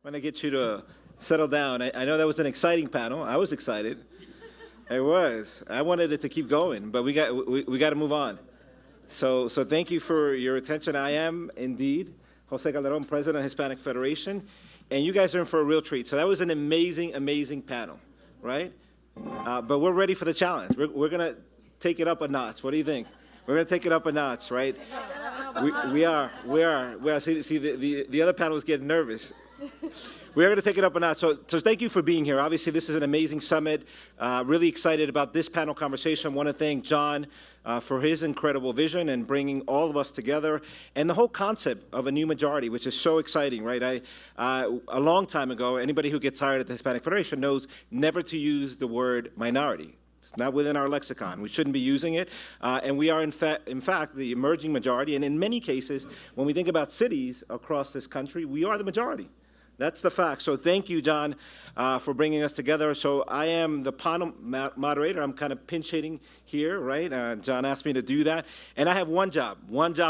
I'm going to get you to settle down. I know that was an exciting panel. I was excited. It was. I wanted it to keep going, but we got to move on. So thank you for your attention. I am indeed Jose Calderon, President of Hispanic Federation, and you guys are in for a real treat. So that was an amazing, amazing panel, right? But we're ready for the challenge. We're going to take it up a notch. What do you think? We're going to take it up a notch, right? We are. See, the other panel was getting nervous. We're going to take it up a notch. So thank you for being here. Obviously, this is an amazing summit. Really excited about this panel conversation. I want to thank John for his incredible vision and bringing all of us together, and the whole concept of a new majority, which is so exciting, right? A long time ago, anybody who gets hired at the Hispanic Federation knows never to use the word minority. It's not within our lexicon. We shouldn't be using it. And we are, in fact, the emerging majority. And in many cases, when we think about cities across this country, we are the majority. That's the fact. So thank you, John, for bringing us together. So I am the panel moderator. I'm kind of pinch hitting here, right? John asked me to do that. And I have one job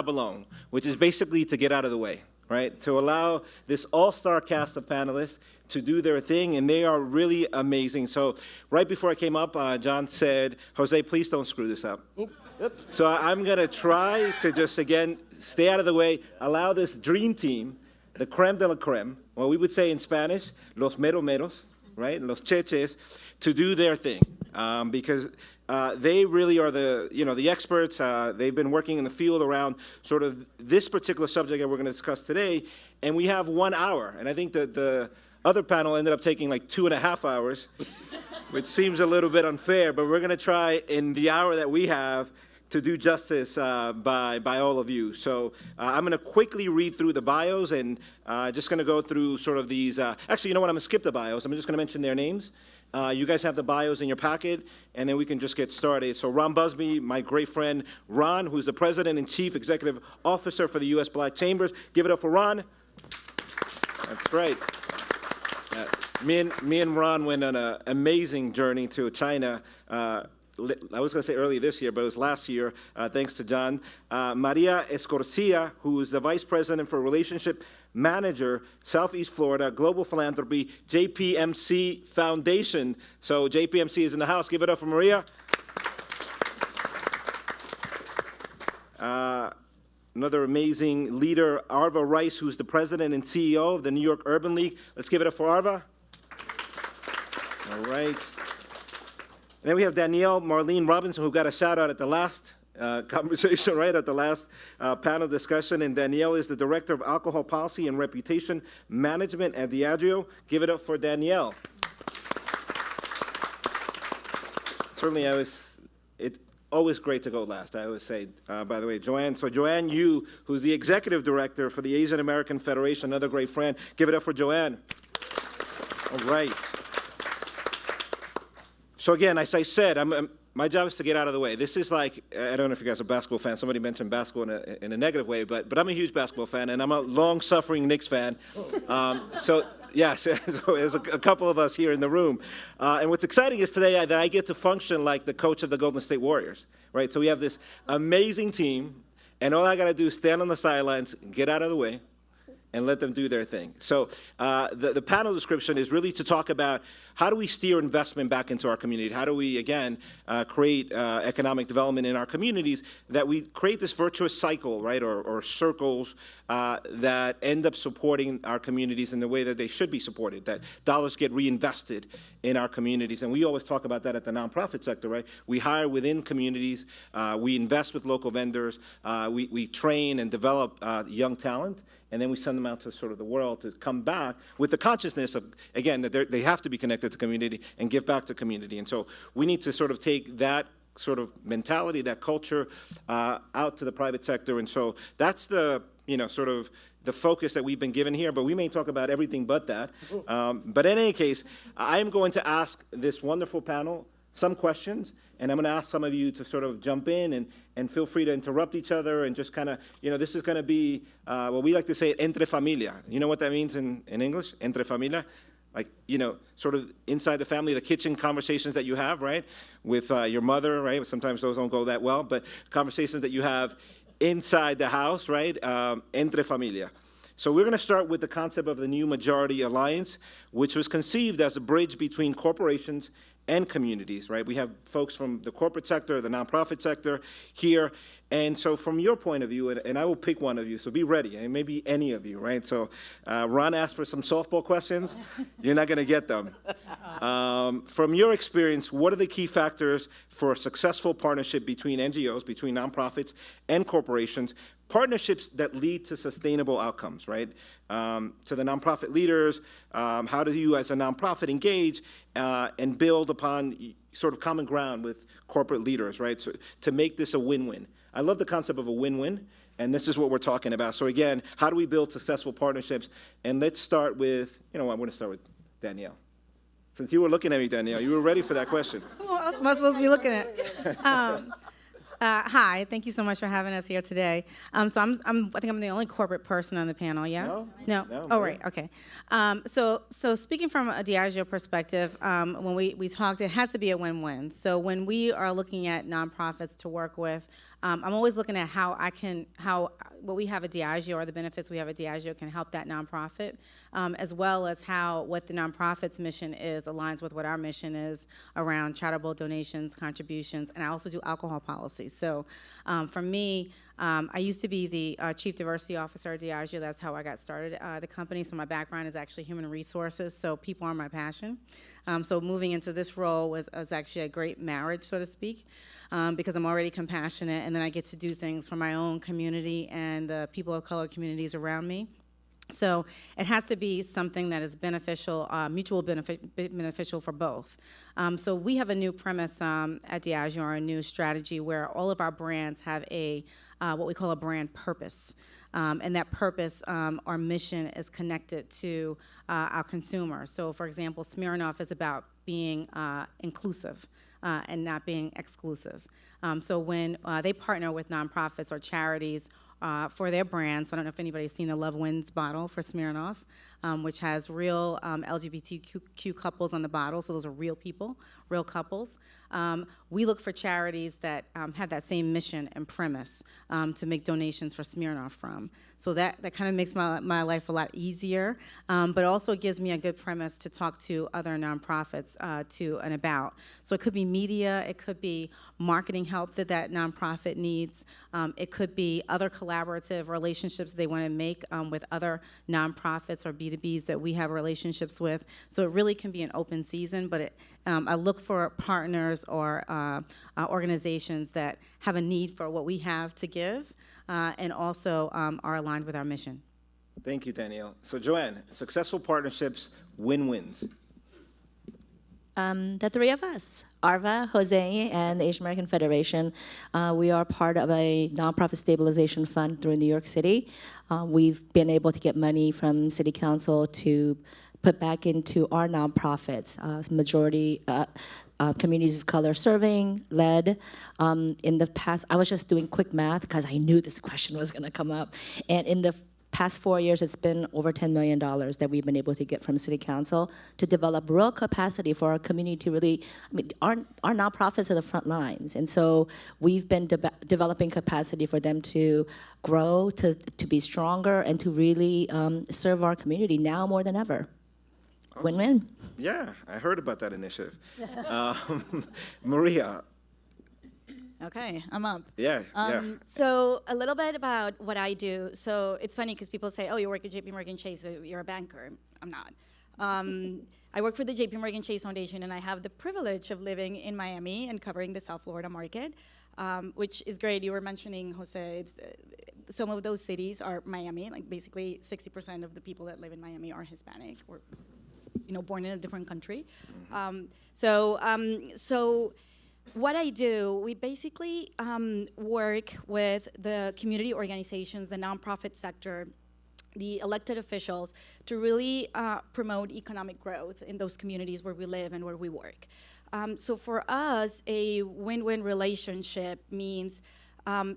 alone, which is basically to get out of the way, right? To allow this all-star cast of panelists to do their thing, and they are really amazing. So right before I came up, John said, Jose, please don't screw this up. Yep. So I'm going to try to just, again, stay out of the way, allow this dream team, the creme de la creme, well, we would say in Spanish, los mero meros, right, los cheches, to do their thing, because they really are the experts. They've been working in the field around sort of this particular subject that we're going to discuss today, and we have 1 hour, and I think that the other panel ended up taking like 2.5 hours, which seems a little bit unfair, but we're going to try in the hour that we have to do justice by all of you. So I'm going to quickly read through the bios, and just going to go through sort of these. Actually, you know what? I'm going to skip the bios. I'm just going to mention their names. You guys have the bios in your packet, and then we can just get started. So Ron Busby, my great friend Ron, who's the President and Chief Executive Officer for the U.S. Black Chambers. Give it up for Ron. That's right. Me and Ron went on an amazing journey to China. I was going to say early this year, but it was last year, thanks to John. Maria Escorcia, who is the Vice President for Relationship Manager, Southeast Florida, Global Philanthropy, JPMC Foundation. So JPMC is in the house. Give it up for Maria. Another amazing leader, Arva Rice, who's the President and CEO of the New York Urban League. Let's give it up for Arva. All right. And then we have Danielle Marlene Robinson, who got a shout out at the last conversation, right, at the last panel discussion. And Danielle is the Director of Alcohol Policy and Reputation Management at Diageo. Give it up for Danielle. Certainly, it's always great to go last, I always say, by the way. Joanne, so Joanne Yu, who's the Executive Director for the Asian American Federation, another great friend. Give it up for Joanne. All right. So again, as I said, my job is to get out of the way. This is like, I don't know if you guys are basketball fans. Somebody mentioned basketball in a negative way, but I'm a huge basketball fan, and I'm a long-suffering Knicks fan. So yes, so there's a couple of us here in the room. And what's exciting is today that I get to function like the coach of the Golden State Warriors, right? So we have this amazing team, and all I got to do is stand on the sidelines, get out of the way, and let them do their thing. So the panel description is really to talk about how do we steer investment back into our community? How do we, again, create economic development in our communities, that we create this virtuous cycle, right, or circles that end up supporting our communities in the way that they should be supported, that dollars get reinvested in our communities. And we always talk about that at the nonprofit sector, right? We hire within communities, we invest with local vendors, we train and develop young talent, and then we send them out to sort of the world to come back with the consciousness of, again, that they have to be connected to community and give back to community. And so we need to sort of take that sort of mentality, that culture, out to the private sector. And so that's the, sort of the focus that we've been given here, but we may talk about everything but that. But in any case, I'm going to ask this wonderful panel some questions, and I'm going to ask some of you to sort of jump in and feel free to interrupt each other and just kind of, this is going to be what we like to say, entre familia. You know what that means in English, entre familia? Like, sort of inside the family, the kitchen conversations that you have, right, with your mother, right? Sometimes those don't go that well, but conversations that you have inside the house, right, entre familia. So we're going to start with the concept of the New Majority Alliance, which was conceived as a bridge between corporations and communities, right? We have folks from the corporate sector, the nonprofit sector here. And so from your point of view, and I will pick one of you, so be ready, and maybe any of you, right? So Ron asked for some softball questions. You're not going to get them. From your experience, what are the key factors for a successful partnership between NGOs, between nonprofits and corporations, partnerships that lead to sustainable outcomes, right? To the nonprofit leaders, how do you as a nonprofit engage and build upon sort of common ground with corporate leaders, right? So to make this a win-win. I love the concept of a win-win, and this is what we're talking about. So again, how do we build successful partnerships? And let's start with, you know what, I'm going to start with Danielle. Since you were looking at me, Danielle, you were ready for that question. Who else am I supposed to be looking at? Hi, thank you so much for having us here today. I think I'm the only corporate person on the panel, yes? No. Oh, right, okay. So speaking from a Diageo perspective, when we talked, it has to be a win-win. So when we are looking at nonprofits to work with, I'm always looking at how what we have at Diageo or the benefits we have at Diageo can help that nonprofit, as well as how what the nonprofit's mission is aligns with what our mission is around charitable donations, contributions, and I also do alcohol policy. So for me, I used to be the Chief Diversity Officer at Diageo. That's how I got started at the company. So my background is actually human resources, so people are my passion. So moving into this role was actually a great marriage, so to speak, because I'm already compassionate, and then I get to do things for my own community and the people of color communities around me. So it has to be something that is beneficial, beneficial for both. So we have a new premise at Diageo, or a new strategy, where all of our brands have a what we call a brand purpose. And that purpose, our mission, is connected to our consumers. So, for example, Smirnoff is about being inclusive and not being exclusive. So when they partner with nonprofits or charities for their brands, I don't know if anybody's seen the Love Wins bottle for Smirnoff, which has real LGBTQ couples on the bottle, so those are real people, real couples. We look for charities that have that same mission and premise to make donations for Smirnoff from. So that kind of makes my life a lot easier, but also gives me a good premise to talk to other nonprofits to and about. So it could be media, it could be marketing help that nonprofit needs, it could be other collaborative relationships they want to make with other nonprofits or B2Bs that we have relationships with. So it really can be an open season, but I look for partners or organizations that have a need for what we have to give and also are aligned with our mission. Thank you, Danielle. So Joanne, successful partnerships, win-wins. The three of us, Arva, Jose, and the Asian American Federation, we are part of a nonprofit stabilization fund through New York City. We've been able to get money from City Council to put back into our nonprofits, majority communities of color serving, led. In the past, I was just doing quick math because I knew this question was going to come up. And in the past 4 years, it's been over $10 million that we've been able to get from City Council to develop real capacity for our community to really, our nonprofits are the front lines. And so we've been developing capacity for them to grow, to be stronger, and to really serve our community now more than ever. Win-win. Yeah, I heard about that initiative. Maria. Okay, I'm up. Yeah. So a little bit about what I do. So it's funny because people say, oh, you work at JPMorgan Chase, so you're a banker. I'm not. I work for the JPMorgan Chase Foundation, and I have the privilege of living in Miami and covering the South Florida market, which is great. You were mentioning, Jose, some of those cities are Miami. Like basically 60% of the people that live in Miami are Hispanic or born in a different country. So what I do, we basically work with the community organizations, the nonprofit sector, the elected officials to really promote economic growth in those communities where we live and where we work. So for us, a win-win relationship means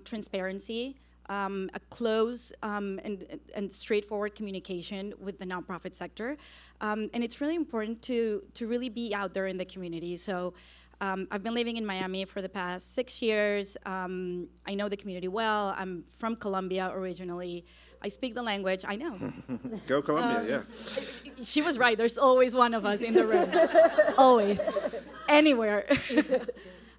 transparency, a close and straightforward communication with the nonprofit sector. And it's really important to really be out there in the community. So I've been living in Miami for the past 6 years. I know the community well. I'm from Colombia originally. I speak the language. I know. Go Colombia, yeah. She was right. There's always one of us in the room. Always. Anywhere.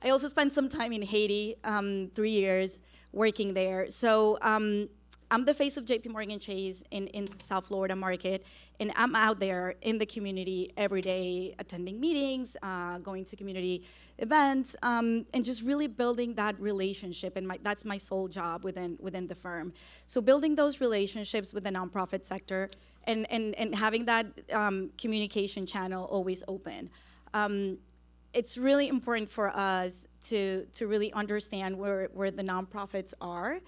I also spent some time in Haiti, 3 years working there. So I'm the face of JPMorgan Chase in the South Florida market, and I'm out there in the community every day, attending meetings, going to community events, and just really building that relationship. And that's my sole job within the firm. So building those relationships with the nonprofit sector and having that communication channel always open. It's really important for us to really understand where the nonprofits are.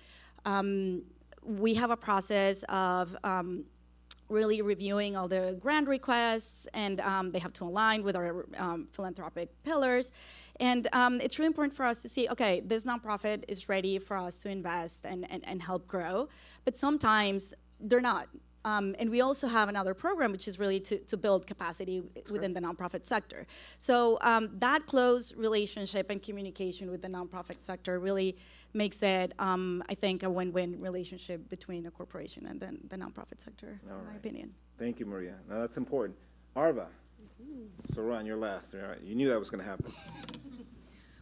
We have a process of really reviewing all the grant requests, and they have to align with our philanthropic pillars. And it's really important for us to see, okay, this nonprofit is ready for us to invest and help grow, but sometimes they're not. And we also have another program, which is really to build capacity within the nonprofit sector. So that close relationship and communication with the nonprofit sector really makes it, I think, a win-win relationship between a corporation and then the nonprofit sector, in my opinion. Thank you, Maria. Now that's important. Arva. So Ron, you're last. All right. You knew that was going to happen.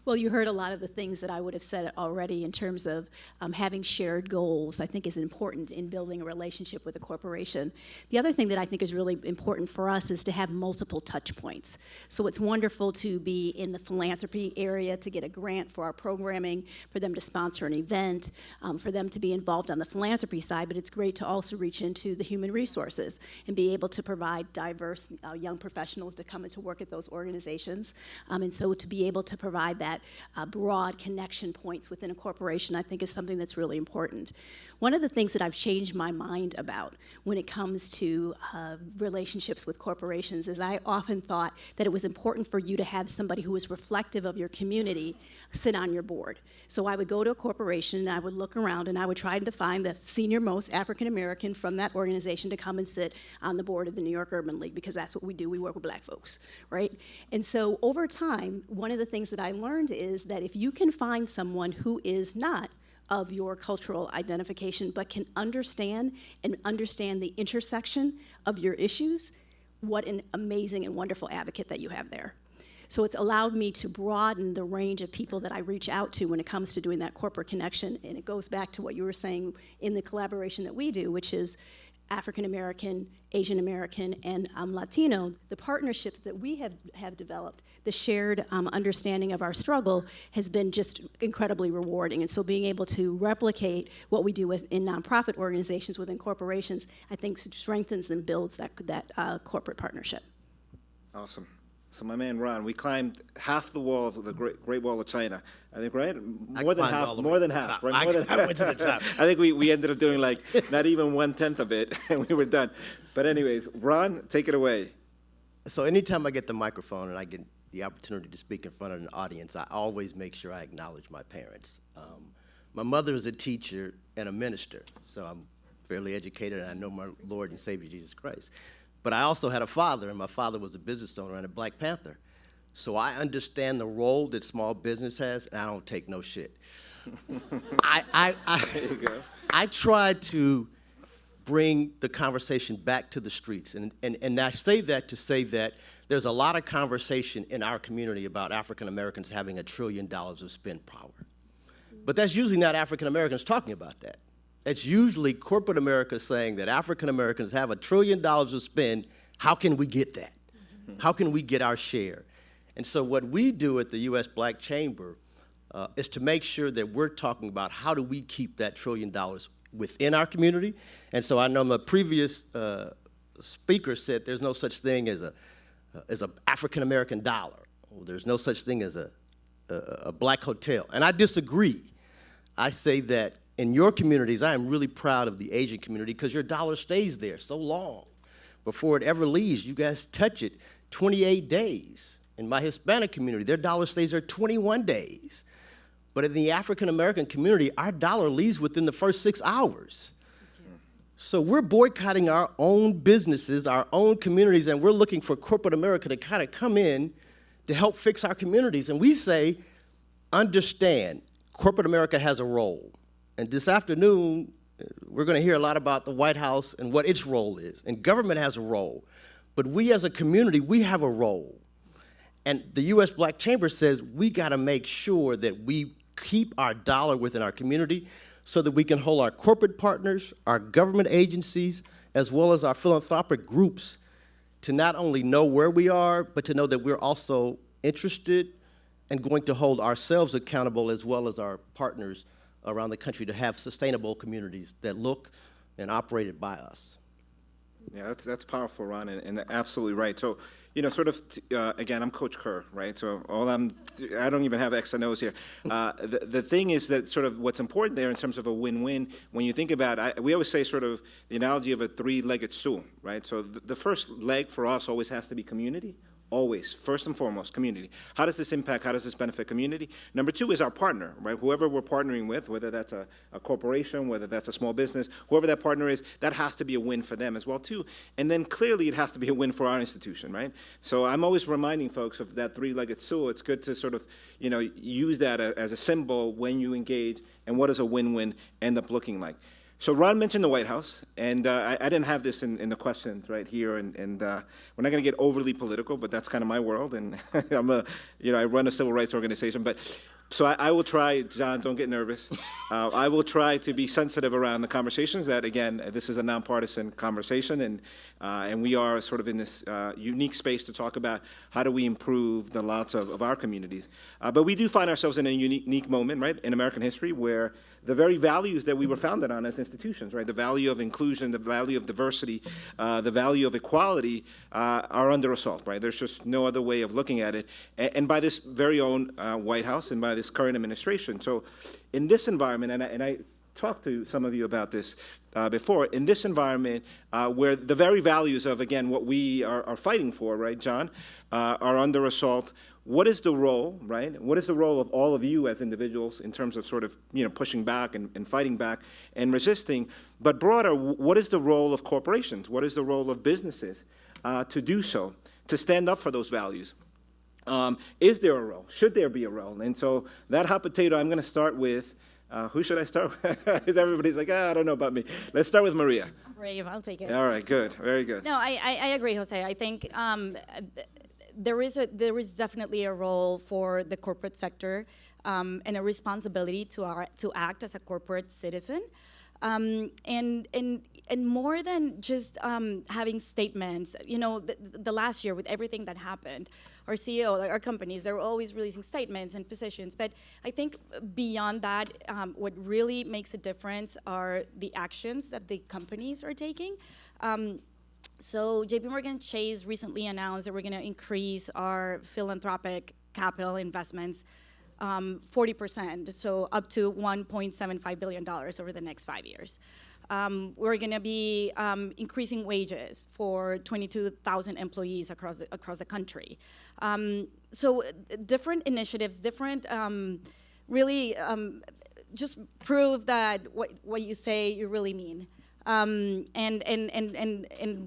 Well, you heard a lot of the things that I would have said already in terms of having shared goals, I think is important in building a relationship with a corporation. The other thing that I think is really important for us is to have multiple touch points. So it's wonderful to be in the philanthropy area, to get a grant for our programming, for them to sponsor an event, for them to be involved on the philanthropy side, but it's great to also reach into the human resources and be able to provide diverse young professionals to come and to work at those organizations. And so to be able to provide that broad connection points within a corporation, I think is something that's really important. One of the things that I've changed my mind about when it comes to relationships with corporations is I often thought that it was important for you to have somebody who was reflective of your community sit on your board. So I would go to a corporation and I would look around and I would try to find the senior most African American from that organization to come and sit on the board of the New York Urban League, because that's what we do. We work with black folks, right? And so over time, one of the things that I learned is that if you can find someone who is not of your cultural identification, but can understand the intersection of your issues, what an amazing and wonderful advocate that you have there. So it's allowed me to broaden the range of people that I reach out to when it comes to doing that corporate connection, and it goes back to what you were saying in the collaboration that we do, which is African American, Asian American, and Latino. The partnerships that we have developed, the shared understanding of our struggle has been just incredibly rewarding. And so being able to replicate what we do in nonprofit organizations within corporations, I think strengthens and builds that corporate partnership. Awesome. So my man Ron, we climbed half the wall of the Great Wall of China. I think, right? More than half, right? More than half. I went to the top. I think we ended up doing like not even 1/10 of it, and we were done. But anyways, Ron, take it away. So anytime I get the microphone and I get the opportunity to speak in front of an audience, I always make sure I acknowledge my parents. My mother is a teacher and a minister, so I'm fairly educated, and I know my Lord and Savior Jesus Christ. But I also had a father, and my father was a business owner and a Black Panther. So I understand the role that small business has, and I don't take no shit. There you go. I try to bring the conversation back to the streets, and I say that to say that there's a lot of conversation in our community about African Americans having $1 trillion of spend power. But that's usually not African Americans talking about that. It's usually corporate America saying that African Americans have $1 trillion to spend. How can we get that? How can we get our share? And so what we do at the U.S. Black Chamber is to make sure that we're talking about how do we keep that $1 trillion within our community. And so I know my previous speaker said there's no such thing as a African American dollar. There's no such thing as a black hotel. And I disagree. I say that in your communities, I am really proud of the Asian community because your dollar stays there so long before it ever leaves. You guys touch it 28 days. In my Hispanic community, their dollar stays there 21 days. But in the African American community, our dollar leaves within the first 6 hours. So we're boycotting our own businesses, our own communities, and we're looking for corporate America to kind of come in to help fix our communities. And we say, understand, corporate America has a role. And this afternoon, we're going to hear a lot about the White House and what its role is. And government has a role. But we as a community, we have a role. And the U.S. Black Chamber says we got to make sure that we keep our dollar within our community so that we can hold our corporate partners, our government agencies, as well as our philanthropic groups to not only know where we are, but to know that we're also interested and going to hold ourselves accountable as well as our partners around the country to have sustainable communities that look and operated by us. Yeah, that's powerful, Ron, and absolutely right. So, again, I'm Coach Kerr, right? So I don't even have X and O's here. The thing is that sort of what's important there in terms of a win-win, when you think about, we always say sort of the analogy of a three-legged stool, right? So the first leg for us always has to be community. Always, first and foremost, community. How does this impact, how does this benefit community? Number two is our partner, right? Whoever we're partnering with, whether that's a corporation, whether that's a small business, whoever that partner is, that has to be a win for them as well, too. And then clearly it has to be a win for our institution, right? So I'm always reminding folks of that three-legged stool. It's good to sort of, use that as a symbol when you engage, and what does a win-win end up looking like? So Ron mentioned the White House, and I didn't have this in the questions right here, and we're not going to get overly political, but that's kind of my world, and I run a civil rights organization, but so I will try, John, don't get nervous. I will try to be sensitive around the conversations that, again, this is a nonpartisan conversation, and we are sort of in this unique space to talk about how do we improve the lives of our communities. But we do find ourselves in a unique moment, right, in American history where the very values that we were founded on as institutions, right, the value of inclusion, the value of diversity, the value of equality are under assault, right? There's just no other way of looking at it. And by this very own White House and by this current administration. So in this environment, and I talked to some of you about this before, in this environment where the very values of, again, what we are fighting for, right, John, are under assault, what is the role, right? What is the role of all of you as individuals in terms of sort of, pushing back and fighting back and resisting? But broader, what is the role of corporations? What is the role of businesses to do so, to stand up for those values? Is there a role? Should there be a role? And so that hot potato, I'm going to start with, who should I start with? Everybody's like, I don't know about me. Let's start with Maria. I'm brave, I'll take it. All right, good, very good. No, I agree, Jose. I think there is definitely a role for the corporate sector and a responsibility to act as a corporate citizen. And more than just having statements, the last year with everything that happened, our CEO, our companies, they were always releasing statements and positions. But I think beyond that, what really makes a difference are the actions that the companies are taking. So JPMorgan Chase recently announced that we're going to increase our philanthropic capital investments 40%, so up to $1.75 billion over the next 5 years. We're going to be increasing wages for 22,000 employees across the country. So different initiatives, different really just prove that what you say you really mean. And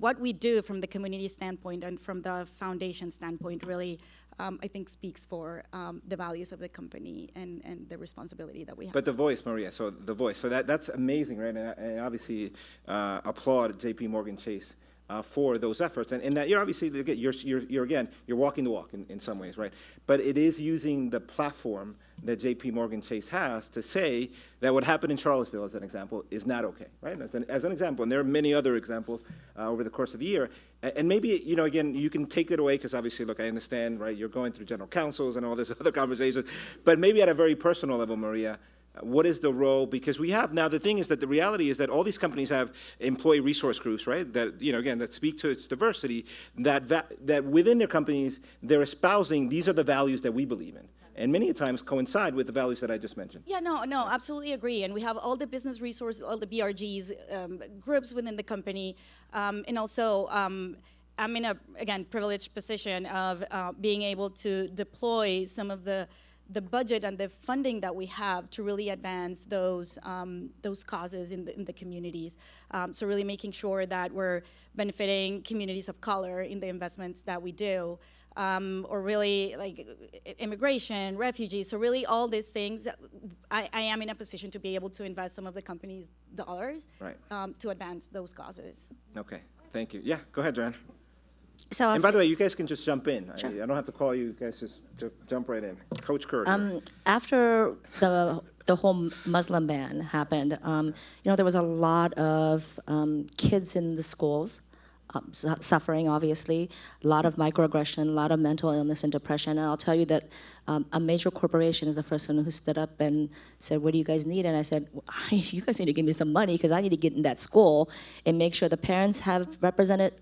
what we do from the community standpoint and from the foundation standpoint really, I think, speaks for the values of the company and the responsibility that we have. But the voice, Maria, so the voice. So that's amazing, right? And obviously applaud JPMorgan Chase for those efforts. And that you're obviously, you're walking the walk in some ways, right? But it is using the platform that JPMorgan Chase has to say that what happened in Charlottesville, as an example, is not okay, right? As an example, and there are many other examples over the course of the year. And maybe, again, you can take it away, because obviously, look, I understand, right, you're going through general counsels and all this other conversations, but maybe at a very personal level, Maria, what is the role? Because we have now, the thing is that the reality is that all these companies have employee resource groups, right? That, again, that speak to its diversity, that within their companies, they're espousing, these are the values that we believe in. And many times coincide with the values that I just mentioned. Yeah, no, absolutely agree. And we have all the business resources, all the BRGs, groups within the company. And also, I'm in a, again, privileged position of being able to deploy some of the budget and the funding that we have to really advance those causes in the communities. So really making sure that we're benefiting communities of color in the investments that we do. or really like immigration, refugees. So really all these things, I am in a position to be able to invest some of the company's dollars Right. to advance those causes. Okay, thank you. Yeah, go ahead, Joanne. So And by the way, you guys can just jump in. I don't have to call you. You guys just jump right in. Coach Kirk. after the whole Muslim ban happened, there was a lot of kids in the schools suffering, obviously, a lot of microaggression, a lot of mental illness and depression. And I'll tell you that a major corporation is the first one who stood up and said, what do you guys need? And I said, well, you guys need to give me some money because I need to get in that school and make sure the parents have represented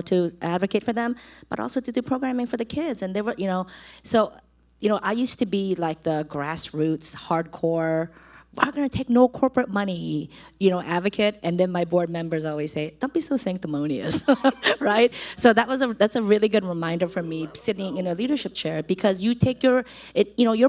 to advocate for them, but also to do programming for the kids. And they were, I used to be like the grassroots, hardcore, we're going to take no corporate money, advocate. And then my board members always say, don't be so sanctimonious, right? So that's a really good reminder for me sitting in a leadership chair, because you take your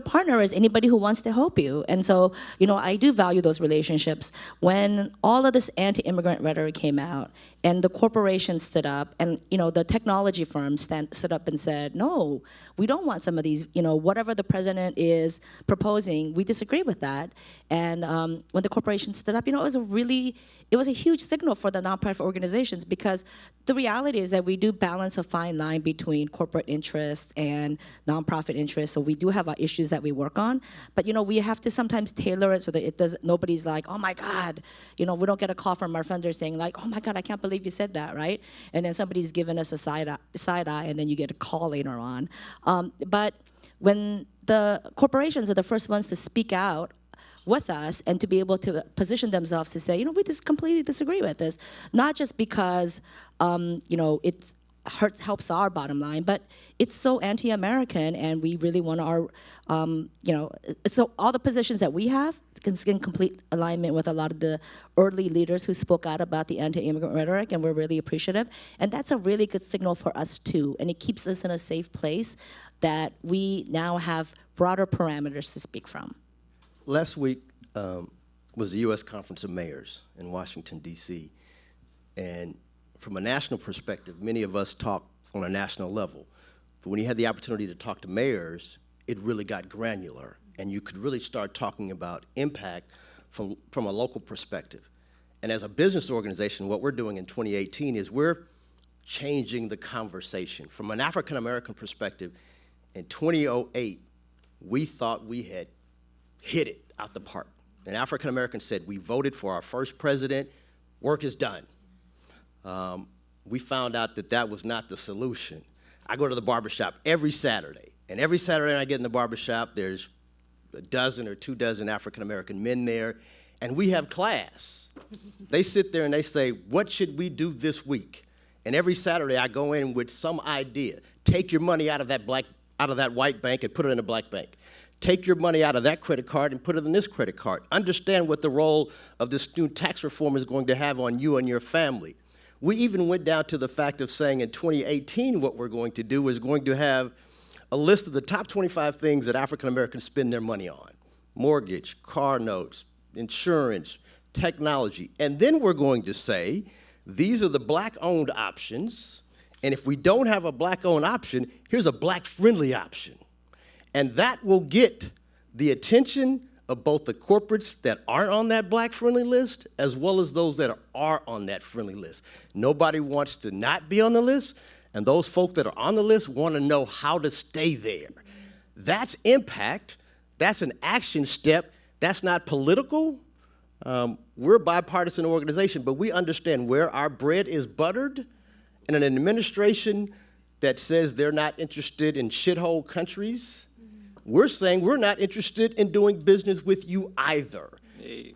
partner is anybody who wants to help you. And so, I do value those relationships. When all of this anti-immigrant rhetoric came out and the corporations stood up and, the technology firms stood up and said, no, we don't want some of these, whatever the president is proposing, we disagree with that. And when the corporations stood up, it was a huge signal for the nonprofit organizations, because the reality is that we do balance a fine line between corporate interests and nonprofit interests. So we do have our issues that we work on, but we have to sometimes tailor it so that nobody's like, oh my God, we don't get a call from our funders saying like, oh my God, I can't believe you said that, right? And then somebody's giving us a side eye, and then you get a call later on. But when the corporations are the first ones to speak out with us and to be able to position themselves to say, we just completely disagree with this, not just because, it helps our bottom line, but it's so anti-American, and we really want our, so all the positions that we have is in complete alignment with a lot of the early leaders who spoke out about the anti-immigrant rhetoric, and we're really appreciative. And that's a really good signal for us too, and it keeps us in a safe place that we now have broader parameters to speak from. Last week was the U.S. Conference of Mayors in Washington, D.C. And from a national perspective, many of us talk on a national level. But when you had the opportunity to talk to mayors, it really got granular. And you could really start talking about impact from a local perspective. And as a business organization, what we're doing in 2018 is we're changing the conversation. From an African-American perspective, in 2008, we thought we had hit it out the park. And African Americans said, we voted for our first president, work is done. We found out that that was not the solution. I go to the barbershop every Saturday, and every Saturday I get in the barbershop, there's a dozen or 2 dozen African American men there, and we have class. They sit there and they say, what should we do this week? And every Saturday I go in with some idea. Take your money out of that white bank and put it in a black bank. Take your money out of that credit card and put it in this credit card. Understand what the role of this new tax reform is going to have on you and your family. We even went down to the fact of saying in 2018 what we're going to do is going to have a list of the top 25 things that African Americans spend their money on. Mortgage, car notes, insurance, technology. And then we're going to say, these are the black-owned options, and if we don't have a black-owned option, here's a black-friendly option. And that will get the attention of both the corporates that aren't on that black-friendly list as well as those that are on that friendly list. Nobody wants to not be on the list, and those folk that are on the list want to know how to stay there. That's impact. That's an action step. That's not political. We're a bipartisan organization, but we understand where our bread is buttered, and an administration that says they're not interested in shithole countries, we're saying we're not interested in doing business with you either.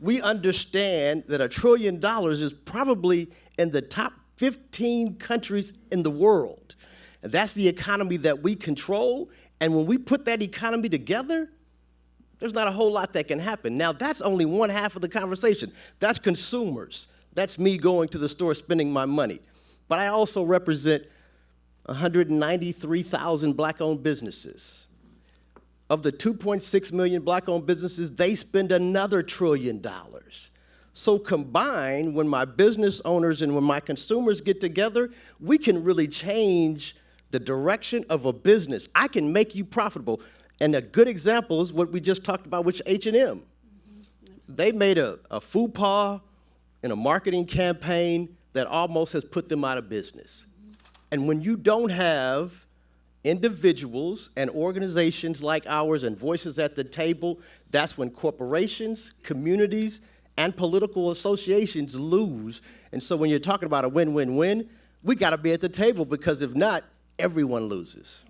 We understand that $1 trillion is probably in the top 15 countries in the world. And that's the economy that we control. And when we put that economy together, there's not a whole lot that can happen. Now, that's only one half of the conversation. That's consumers. That's me going to the store spending my money. But I also represent 193,000 black-owned businesses. Of the 2.6 million black-owned businesses, they spend another $1 trillion. So combined, when my business owners and when my consumers get together, we can really change the direction of a business. I can make you profitable. And a good example is what we just talked about with H&M. They made a faux pas in a marketing campaign that almost has put them out of business. And when you don't have individuals and organizations like ours and voices at the table, that's when corporations, communities, and political associations lose. And so when you're talking about a win-win-win, we got to be at the table, because if not, everyone loses.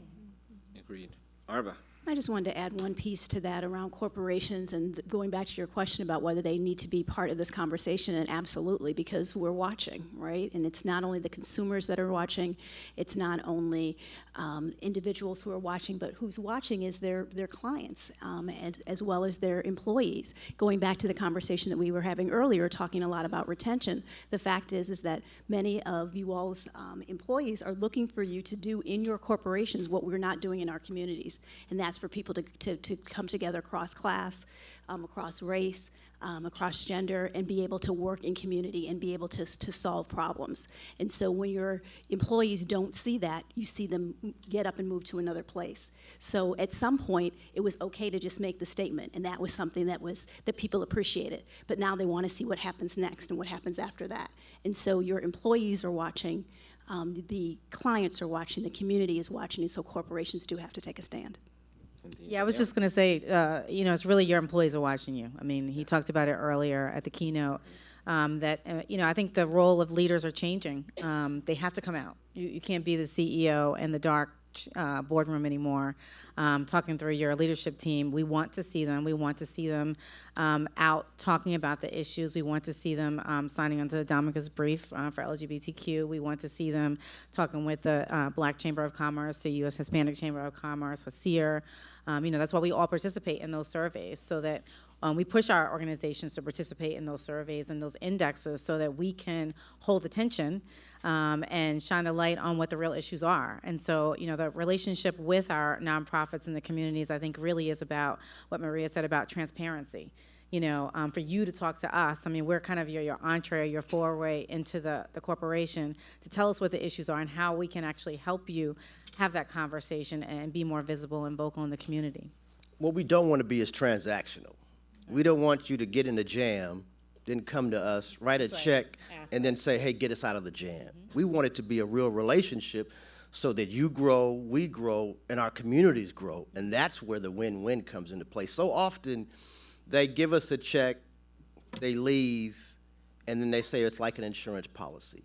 Agreed. Arva. I just wanted to add one piece to that around corporations and going back to your question about whether they need to be part of this conversation, and absolutely, because we're watching, right? And it's not only the consumers that are watching, it's not only individuals who are watching, but who's watching is their clients, and as well as their employees. Going back to the conversation that we were having earlier, talking a lot about retention, the fact is that many of you all's employees are looking for you to do in your corporations what we're not doing in our communities, and that's for people to come together across class, across race, across gender, and be able to work in community and be able to solve problems. And so when your employees don't see that, you see them get up and move to another place. So at some point, it was okay to just make the statement, and that was something that people appreciated. But now they want to see what happens next and what happens after that. And so your employees are watching, the clients are watching, the community is watching, and so corporations do have to take a stand. Yeah, I was just going to say, it's really your employees are watching you. I mean, he talked about it earlier at the keynote, that, I think the role of leaders are changing. They have to come out. You can't be the CEO in the dark boardroom anymore, talking through your leadership team. We want to see them. We want to see them out talking about the issues. We want to see them signing onto the Dominica's brief for LGBTQ. We want to see them talking with the Black Chamber of Commerce, the U.S. Hispanic Chamber of Commerce, HACIR. That's why we all participate in those surveys, so that we push our organizations to participate in those surveys and those indexes so that we can hold attention and shine the light on what the real issues are. And so, the relationship with our nonprofits and the communities, I think, really is about what Maria said about transparency. For you to talk to us, I mean, we're kind of your entree, your foray into the corporation to tell us what the issues are and how we can actually help you have that conversation and be more visible and vocal in the community. What we don't want to be is transactional. We don't want you to get in a jam, then come to us, write a check, and then say, hey, get us out of the jam. We want it to be a real relationship so that you grow, we grow, and our communities grow. And that's where the win-win comes into play. So often, they give us a check, they leave, and then they say it's like an insurance policy.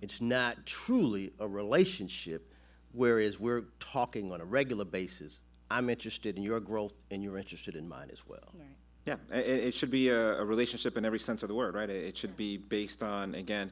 It's not truly a relationship, whereas we're talking on a regular basis. I'm interested in your growth, and you're interested in mine as well. Right. Yeah, it should be a relationship in every sense of the word, right? It should be based on, again,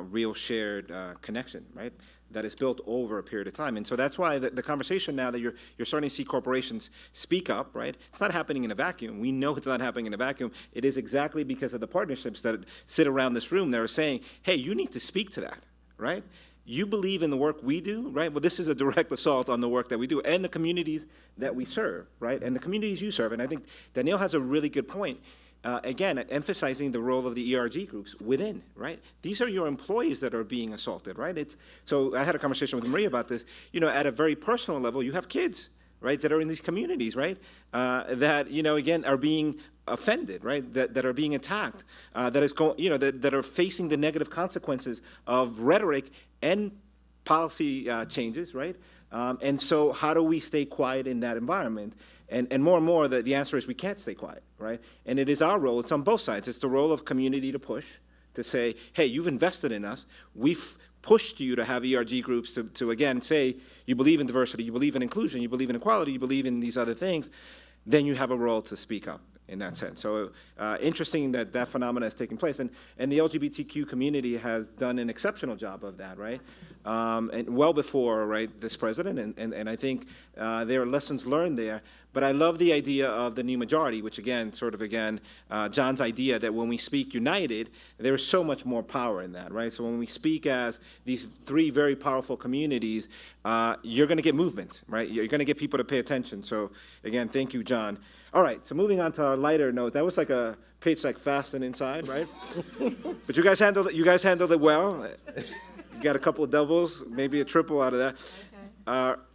real shared connection, right? That is built over a period of time. And so that's why the conversation now that you're starting to see corporations speak up, right? It's not happening in a vacuum. We know it's not happening in a vacuum. It is exactly because of the partnerships that sit around this room that are saying, hey, you need to speak to that, right? You believe in the work we do, right? Well, this is a direct assault on the work that we do and the communities that we serve, right? And the communities you serve. And I think Danielle has a really good point. Again, emphasizing the role of the ERG groups within, right? These are your employees that are being assaulted, right? So I had a conversation with Maria about this. At a very personal level, you have kids, right, that are in these communities, right, that, again, are being offended, right, that are being attacked, that are facing the negative consequences of rhetoric and policy changes, right? And so how do we stay quiet in that environment? And more, the answer is we can't stay quiet, right? And it is our role. It's on both sides. It's the role of community to push, to say, hey, you've invested in us. We've pushed you to have ERG groups to again, say you believe in diversity, you believe in inclusion, you believe in equality, you believe in these other things. Then you have a role to speak up in that sense. So interesting that phenomena is taking place. And the LGBTQ community has done an exceptional job of that, right? And well before, right, this president. And I think there are lessons learned there. But I love the idea of the new majority, which again, John's idea that when we speak united, there's so much more power in that, right? So when we speak as these three very powerful communities, you're going to get movement, right? You're going to get people to pay attention. So again, thank you, John. All right, so moving on to our lighter note. That was like a paycheck fast and inside, right? But you guys handled it well. You got a couple of doubles, maybe a triple out of that.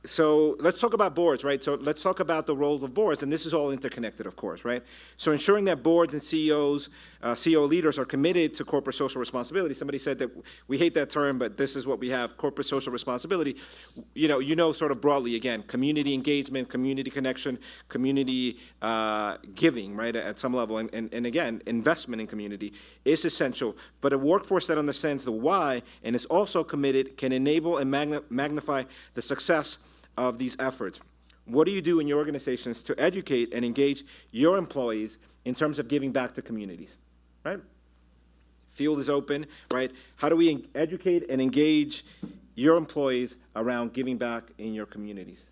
So let's talk about boards, right? So let's talk about the roles of boards, and this is all interconnected, of course, right? So ensuring that boards and CEOs, CEO leaders are committed to corporate social responsibility. Somebody said that we hate that term, but this is what we have, corporate social responsibility. You know, sort of broadly, again, community engagement, community connection, community giving, right, at some level. And again, investment in community is essential, but a workforce that understands the why and is also committed can enable and magnify the success of these efforts. What do you do in your organizations to educate and engage your employees in terms of giving back to communities, right? Field is open, right? How do we educate and engage your employees around giving back in your communities?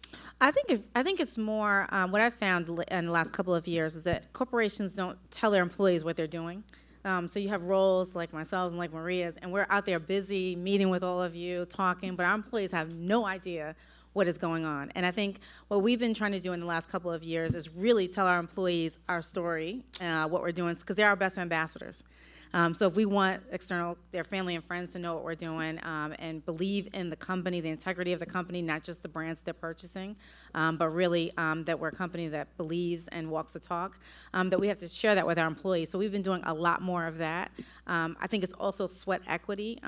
I think it's more, what I've found in the last couple of years is that corporations don't tell their employees what they're doing. So you have roles like myself and like Maria's, and we're out there busy meeting with all of you, talking, but our employees have no idea what is going on. And I think what we've been trying to do in the last couple of years is really tell our employees our story, what we're doing, because they're our best ambassadors. So if we want their family and friends to know what we're doing and believe in the company, the integrity of the company, not just the brands they're purchasing, but really that we're a company that believes and walks the talk, that we have to share that with our employees. So we've been doing a lot more of that. I think it's also sweat equity.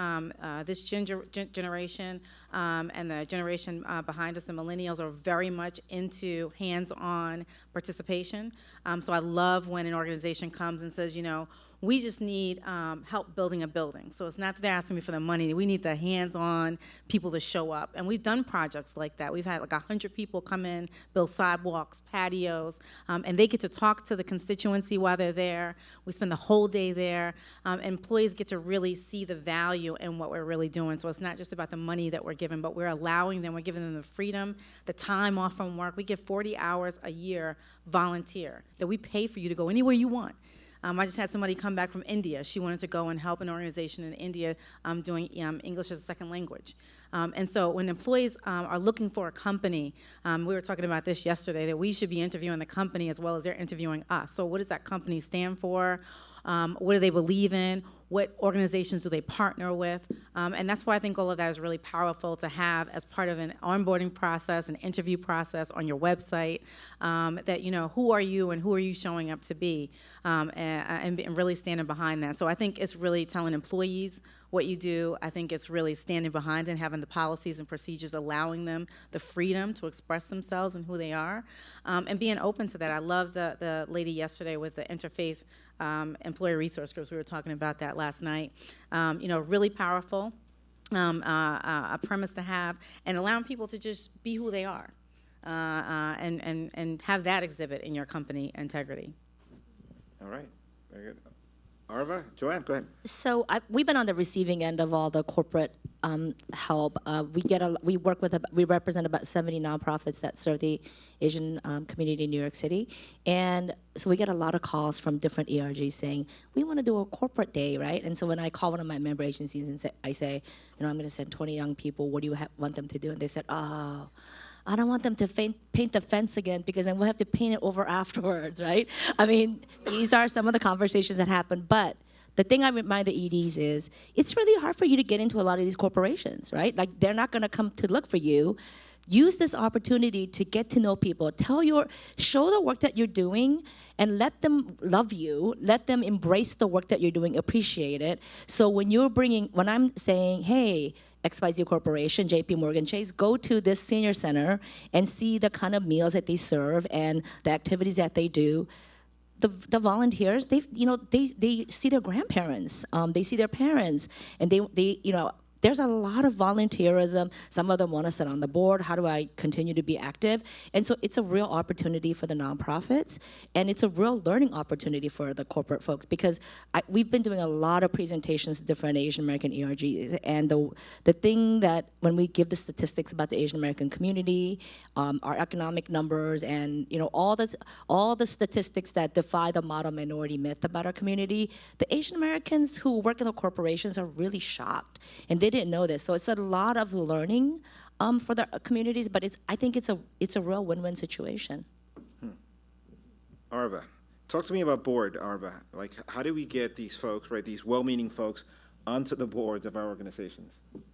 This generation and the generation behind us, the millennials, are very much into hands-on participation. So I love when an organization comes and says, you know, we just need help building a building. So it's not that they're asking me for the money. We need the hands-on people to show up. And we've done projects like that. We've had like 100 people come in, build sidewalks, patios, and they get to talk to the constituency while they're there. We spend the whole day there. Employees get to really see the value in what we're really doing. So it's not just about the money that we're giving, but we're allowing them, we're giving them the freedom, the time off from work. We give 40 hours a year volunteer that we pay for you to go anywhere you want. I just had somebody come back from India. She wanted to go and help an organization in India doing English as a second language. And so when employees are looking for a company, we were talking about this yesterday, that we should be interviewing the company as well as they're interviewing us. So what does that company stand for? What do they believe in? What organizations do they partner with? And that's why I think all of that is really powerful to have as part of an onboarding process, an interview process on your website, that, you know, who are you and who are you showing up to be, and really standing behind that. So I think it's really telling employees what you do. I think it's really standing behind and having the policies and procedures allowing them the freedom to express themselves and who they are, and being open to that. I love the lady yesterday with the interfaith employee resource groups. We were talking about that last night. You know, really powerful, a premise to have, and allowing people to just be who they are, and have that exhibit in your company integrity. All right, very good. Arva, Joanne, go ahead. So we've been on the receiving end of all the corporate help. We represent about 70 nonprofits that serve the Asian community in New York City, and so we get a lot of calls from different ERGs saying we want to do a corporate day, right? And so when I call one of my member agencies and I say, you know, I'm going to send 20 young people. What do you want them to do? And they said, oh, I don't want them to paint the fence again because then we'll have to paint it over afterwards, right? I mean, these are some of the conversations that happen. But the thing I remind the EDs is it's really hard for you to get into a lot of these corporations, right? Like, they're not going to come to look for you. Use this opportunity to get to know people. Show the work that you're doing and let them love you. Let them embrace the work that you're doing, appreciate it. So when I'm saying, hey, XYZ Corporation, JP Morgan Chase, go to this senior center and see the kind of meals that they serve and the activities that they do. The volunteers, they see their grandparents, they see their parents, and they there's a lot of volunteerism. Some of them want to sit on the board. How do I continue to be active? And so it's a real opportunity for the nonprofits, and it's a real learning opportunity for the corporate folks, because we've been doing a lot of presentations to different Asian American ERGs, and the thing that when we give the statistics about the Asian American community, our economic numbers, and all the statistics that defy the model minority myth about our community, the Asian Americans who work in the corporations are really shocked, and they didn't know this. So it's a lot of learning for the communities, but I think it's a real win-win situation. Arva, talk to me about board, Arva. Like, how do we get these folks, right, these well-meaning folks, onto the boards of our organizations? That's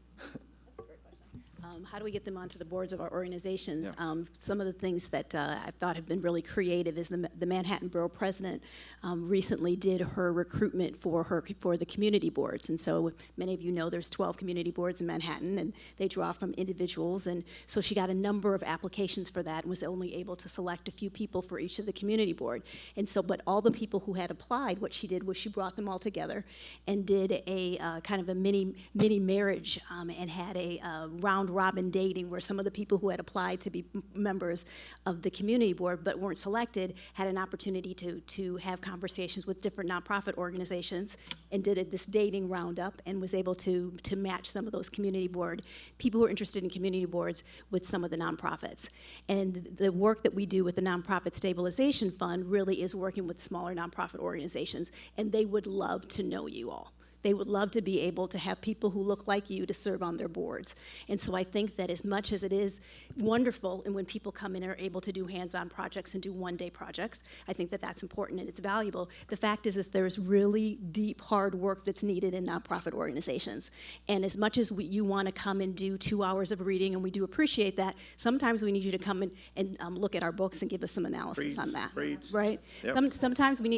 a great question. How do we get them onto the boards of our organizations? Yeah. Some of the things that I thought have been really creative is the Manhattan Borough President recently did her recruitment for the community boards. And so many of you know there's 12 community boards in Manhattan, and they draw from individuals. And so she got a number of applications for that and was only able to select a few people for each of the community board. And so, but all the people who had applied, what she did was she brought them all together and did a kind of a mini marriage and had a round robin dating where some of the people who had applied to be members of the community board but weren't selected had an opportunity to have conversations with different nonprofit organizations, and did this dating roundup and was able to match some of those community board people who are interested in community boards with some of the nonprofits. And the work that we do with the Nonprofit Stabilization Fund really is working with smaller nonprofit organizations, and they would love to know you all. They would love to be able to have people who look like you to serve on their boards. And so I think that as much as it is wonderful and when people come in and are able to do hands-on projects and do one-day projects, I think that that's important and it's valuable. The fact is there's really deep, hard work that's needed in nonprofit organizations. And as much as you want to come and do 2 hours of reading, and we do appreciate that, sometimes we need you to come in and look at our books and give us some analysis on that. Right? Yep. Sometimes we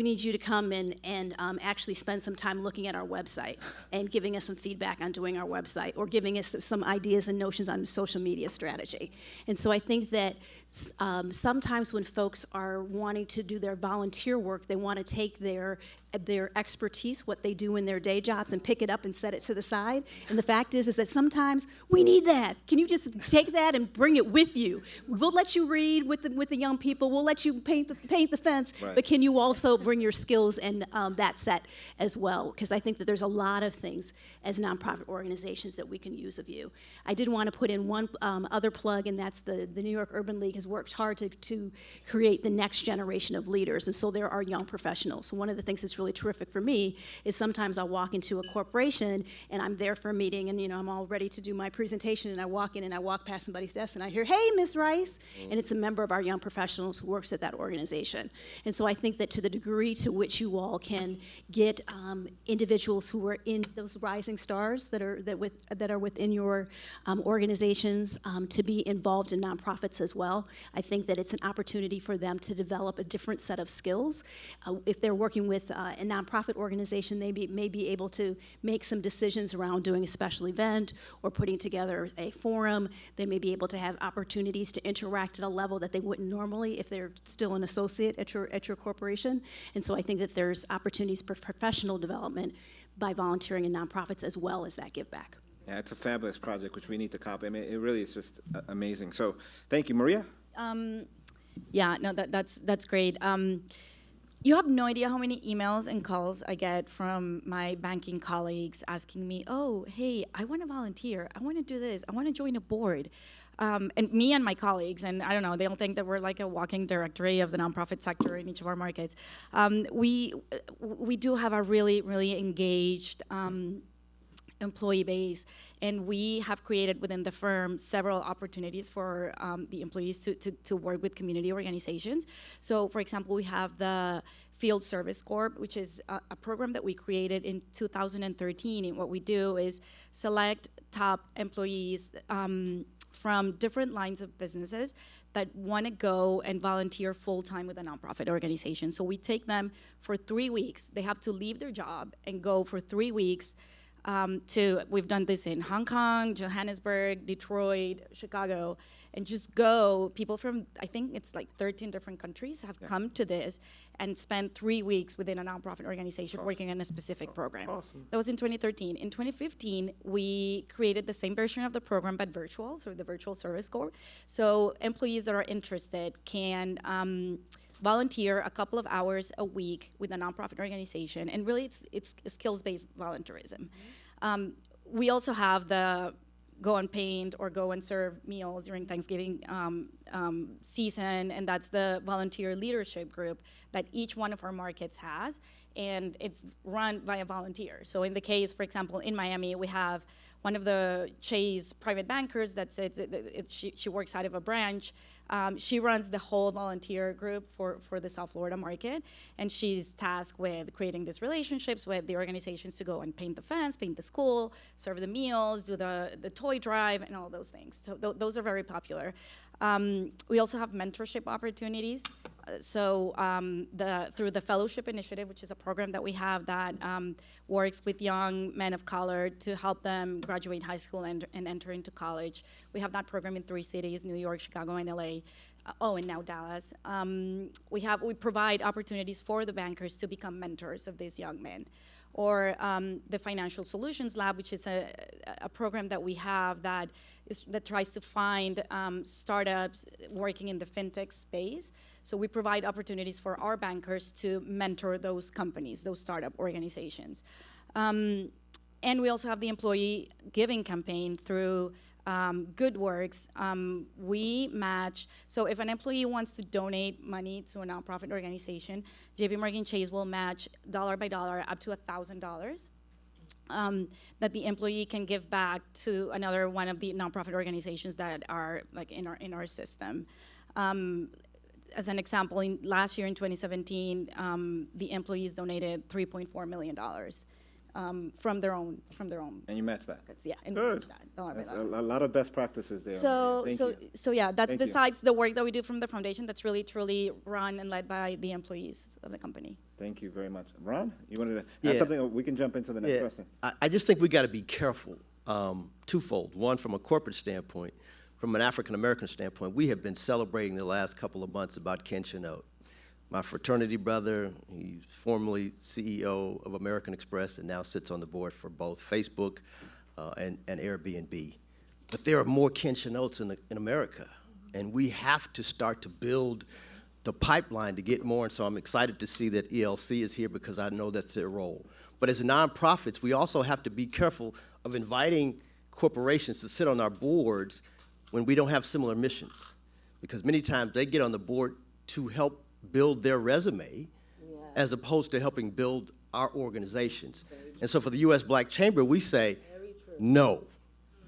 need you to come in and actually spend some time looking at our website and giving us some feedback on doing our website, or giving us some ideas and notions on social media strategy. And so I think that sometimes when folks are wanting to do their volunteer work, they want to take their expertise, what they do in their day jobs, and pick it up and set it to the side. And the fact is that sometimes we need that. Can you just take that and bring it with you? We'll let you read with the young people. We'll let you paint the fence. Right. But can you also bring your skills and that set as well? Because I think that there's a lot of things as nonprofit organizations that we can use of you. I did want to put in one other plug, and that's the New York Urban League has worked hard to create the next generation of leaders. And so there are young professionals. So one of the things that's really terrific for me is sometimes I'll walk into a corporation and I'm there for a meeting, and I'm all ready to do my presentation, and I walk in and I walk past somebody's desk and I hear, "Hey, Ms. Rice," and it's a member of our young professionals who works at that organization. And so I think that to the degree to which you all can get individuals who are in those rising stars that are within your organizations to be involved in nonprofits as well, I think that it's an opportunity for them to develop a different set of skills. If they're working with a nonprofit organization, they may be able to make some decisions around doing a special event or putting together a forum. They may be able to have opportunities to interact at a level that they wouldn't normally if they're still an associate at your corporation. And so I think that there's opportunities for professional development by volunteering in nonprofits as well as that give back. Yeah, it's a fabulous project, which we need to copy. I mean, it really is just amazing. So thank you. Maria? Yeah, no, that's great. You have no idea how many emails and calls I get from my banking colleagues asking me, "Oh, hey, I want to volunteer. I want to do this. I want to join a board." And me and my colleagues, and I don't know, they'll think that we're like a walking directory of the nonprofit sector in each of our markets. We do have a really, really engaged employee base, and we have created within the firm several opportunities for the employees to work with community organizations. So, for example, we have the Field Service Corp, which is a program that we created in 2013, and what we do is select top employees from different lines of businesses that want to go and volunteer full-time with a nonprofit organization. So we take them for 3 weeks. They have to leave their job and go for 3 weeks we've done this in Hong Kong, Johannesburg, Detroit, Chicago, and just go. People from, I think it's like 13 different countries have come to this and spent 3 weeks within a nonprofit organization working on a specific program. Awesome. That was in 2013. In 2015, we created the same version of the program, but virtual, so the Virtual Service Corps. So employees that are interested can volunteer a couple of hours a week with a nonprofit organization, and really it's skills-based volunteerism. We also have the go and paint or go and serve meals during Thanksgiving season, and that's the volunteer leadership group that each one of our markets has, and it's run by a volunteer. So in the case, for example, in Miami, we have one of the Chase private bankers that says she works out of a branch. She runs the whole volunteer group for the South Florida market, and she's tasked with creating these relationships with the organizations to go and paint the fence, paint the school, serve the meals, do the toy drive, and all those things. So those are very popular. We also have mentorship opportunities. Through the Fellowship Initiative, which is a program that we have that works with young men of color to help them graduate high school and enter into college. We have that program in 3 cities, New York, Chicago, and LA. And now Dallas. We provide opportunities for the bankers to become mentors of these young men. Or the Financial Solutions Lab, which is a program that we have that tries to find startups working in the fintech space. So we provide opportunities for our bankers to mentor those companies, those startup organizations. And we also have the employee giving campaign through Good Works. We match, so if an employee wants to donate money to a nonprofit organization, JPMorgan Chase will match dollar by dollar up to $1,000 that the employee can give back to another one of the nonprofit organizations that are like in our system. As an example, last year in 2017, the employees donated $3.4 million. From their own. And you match that? Yeah, and Good. match that, dollar by That's dollar. a lot of best practices there. Thank you. So yeah, that's Thank you. besides the work that we do from the foundation that's really truly run and led by the employees of the company. Thank you very much. Ron, you wanted to add Yeah. something? We can jump into the next question. I just think we got to be careful, twofold. One, from a corporate standpoint. From an African-American standpoint, we have been celebrating the last couple of months about Ken Chenault. My fraternity brother, he's formerly CEO of American Express and now sits on the board for both Facebook and Airbnb. But there are more Ken Chenaults in America, and we have to start to build the pipeline to get more, and so I'm excited to see that ELC is here because I know that's their role. But as nonprofits, we also have to be careful of inviting corporations to sit on our boards when we don't have similar missions, because many times they get on the board to help build their resume as opposed to helping build our organizations. And so for the U.S. Black Chamber, we say, no.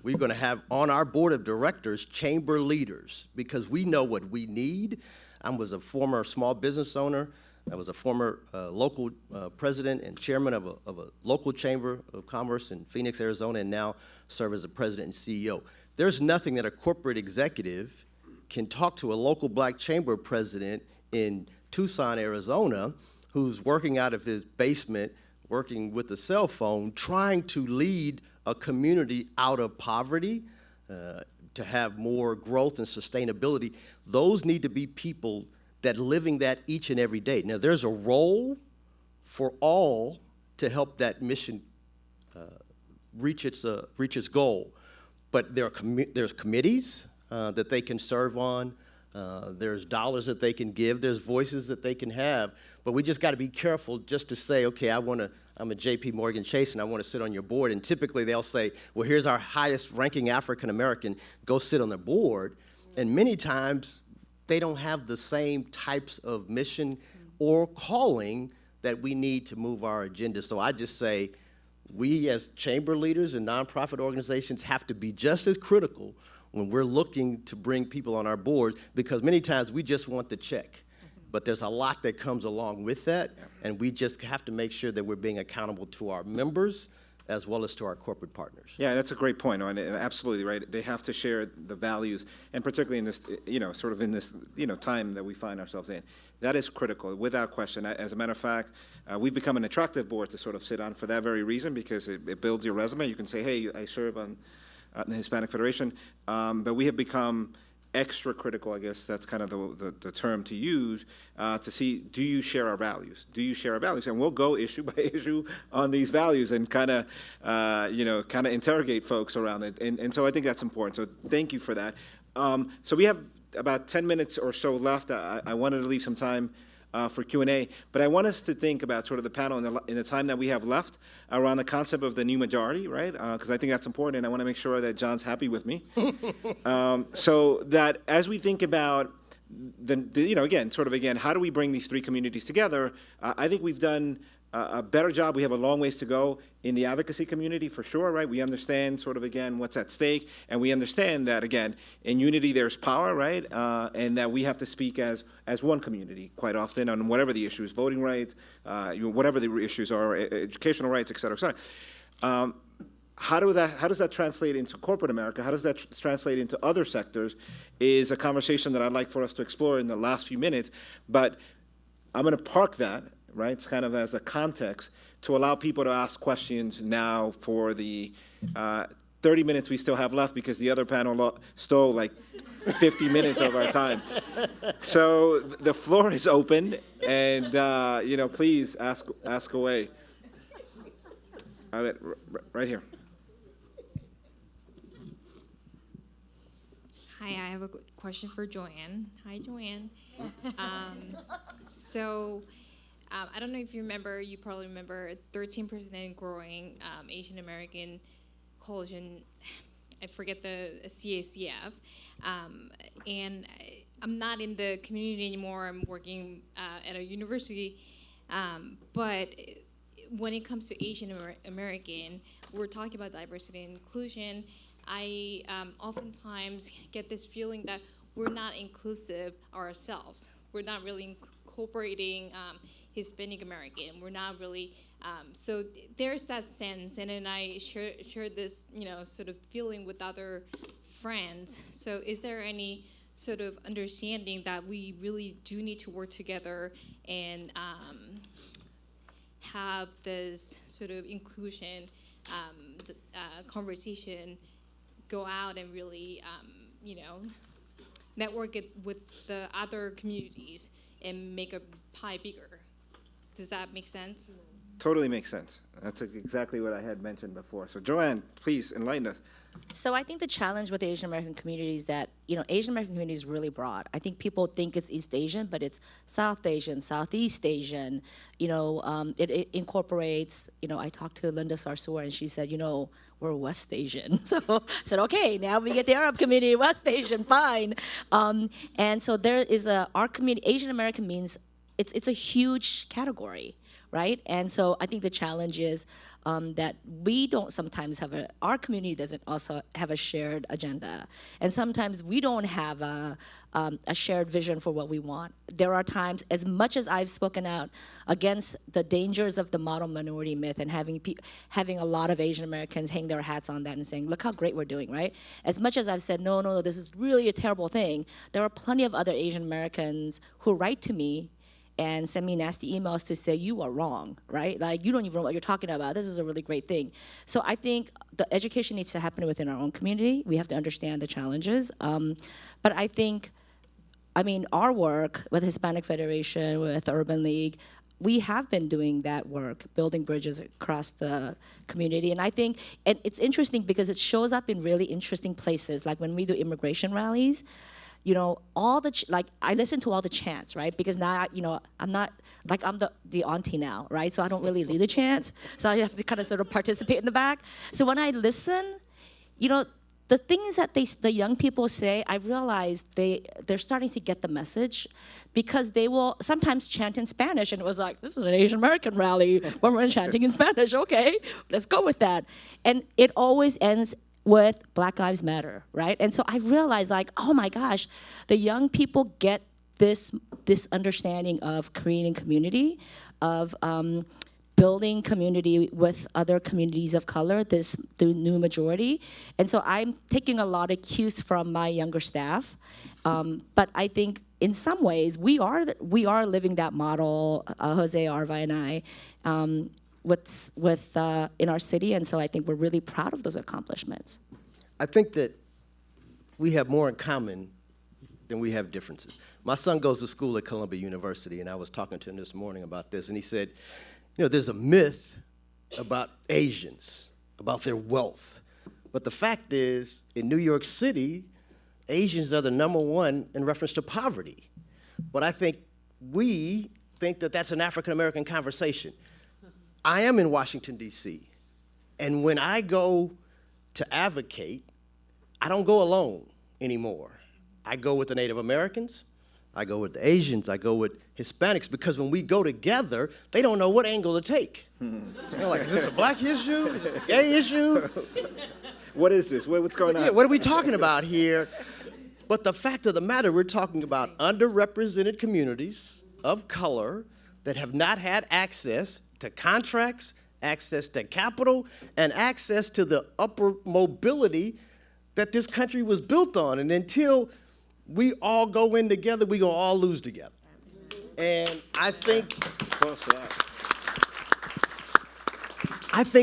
We're going to have on our board of directors chamber leaders because we know what we need. I was a former small business owner. I was a former local president and chairman of a local chamber of commerce in Phoenix, Arizona, and now serve as a president and CEO. There's nothing that a corporate executive can talk to a local black chamber president in Tucson, Arizona, who's working out of his basement, working with a cell phone, trying to lead a community out of poverty, to have more growth and sustainability. Those need to be people that living that each and every day. Now, there's a role for all to help that mission reach its goal, but there's committees that they can serve on. There's dollars that they can give. There's voices that they can have. But we just got to be careful just to say, okay, I'm a JPMorgan Chase and I want to sit on your board. And typically they'll say, well, here's our highest ranking African American, go sit on the board. And many times they don't have the same types of mission or calling that we need to move our agenda. So I just say, we as chamber leaders and nonprofit organizations have to be just as critical when we're looking to bring people on our boards, because many times we just want the check. But there's a lot that comes along with that, and we just have to make sure that we're being accountable to our members as well as to our corporate partners. Yeah, that's a great point, and absolutely right. They have to share the values, and particularly in this, sort of in this, time that we find ourselves in. That is critical, without question. As a matter of fact, we've become an attractive board to sort of sit on for that very reason, because it builds your resume. You can say, hey, I serve on the Hispanic Federation, but we have become extra critical, I guess that's kind of the term to use, to see, do you share our values? Do you share our values? And we'll go issue by issue on these values and kind of interrogate folks around it. And so I think that's important. So thank you for that. So we have about 10 minutes or so left. I wanted to leave some time for Q&A, but I want us to think about sort of the panel in the time that we have left around the concept of the new majority, right? Because I think that's important, and I want to make sure that John's happy with me. So that as we think about again, how do we bring these three communities together? I think we've done a better job. We have a long ways to go in the advocacy community for sure, right? We understand sort of, again, what's at stake, and we understand that, again, in unity there's power, right? And that we have to speak as one community quite often on whatever the issues, voting rights, whatever the issues are, educational rights, et cetera, et cetera. How does that translate into corporate America? How does that translate into other sectors is a conversation that I'd like for us to explore in the last few minutes. But I'm going to park that, right? It's kind of as a context to allow people to ask questions now for the 30 minutes we still have left, because the other panel stole like 50 minutes of our time. So the floor is open, and please ask away. Right here. Hi, I have a question for Joanne. Hi, Joanne. I don't know if you remember, you probably remember 13% growing Asian American coalition, I forget the CACF, and I'm not in the community anymore, I'm working at a university, but when it comes to Asian American, we're talking about diversity and inclusion. I oftentimes get this feeling that we're not inclusive ourselves. We're not really incorporating Hispanic American. We're not really, so there's that sense, and then I share this, sort of feeling with other friends. So is there any sort of understanding that we really do need to work together and have this sort of inclusion conversation go out and really, network it with the other communities and make a pie bigger? Does that make sense? Totally makes sense. That's exactly what I had mentioned before. So Joanne, please enlighten us. So I think the challenge with the Asian American community is that, Asian American community is really broad. I think people think it's East Asian, but it's South Asian, Southeast Asian. It incorporates, I talked to Linda Sarsour, and she said, we're West Asian. So I said, okay, now we get the Arab community, West Asian, fine. And so there is our community, Asian American means it's a huge category, right? And so I think the challenge is that we don't sometimes our community doesn't also have a shared agenda. And sometimes we don't have a shared vision for what we want. There are times, as much as I've spoken out against the dangers of the model minority myth and having a lot of Asian Americans hang their hats on that and saying, look how great we're doing, right? As much as I've said, no, this is really a terrible thing, there are plenty of other Asian Americans who write to me and send me nasty emails to say, you are wrong, right? Like, you don't even know what you're talking about. This is a really great thing. So I think the education needs to happen within our own community. We have to understand the challenges. But I think, our work with Hispanic Federation, with the Urban League, we have been doing that work, building bridges across the community. And I think, and it's interesting because it shows up in really interesting places, like when we do immigration rallies. I listen to all the chants, right? Because now, I'm not, I'm the auntie now, right? So I don't really lead the chants. So I have to kind of sort of participate in the back. So when I listen, the things that the young people say, I realized they're starting to get the message, because they will sometimes chant in Spanish, and it was like, this is an Asian American rally when we're chanting in Spanish. Okay, let's go with that. And it always ends with Black Lives Matter, right? And so I realized, oh my gosh, the young people get this understanding of creating community, of building community with other communities of color, the new majority. And so I'm taking a lot of cues from my younger staff. But I think in some ways we are living that model, Jose, Arva, and I, in our city, and so I think we're really proud of those accomplishments. I think that we have more in common than we have differences. My son goes to school at Columbia University, and I was talking to him this morning about this, and he said, there's a myth about Asians, about their wealth. But the fact is, in New York City, Asians are the #1 in reference to poverty. But I think we think that that's an African-American conversation. I am in Washington, D.C., and when I go to advocate, I don't go alone anymore. I go with the Native Americans, I go with the Asians, I go with Hispanics, because when we go together, they don't know what angle to take. They're like, is this a black issue? Is this a gay issue? What is this? What's going on? Yeah, what are we talking about here? But the fact of the matter, we're talking about underrepresented communities of color that have not had access to contracts, access to capital, and access to the upper mobility that this country was built on. And until we all go in together, we're going to all lose together. And I think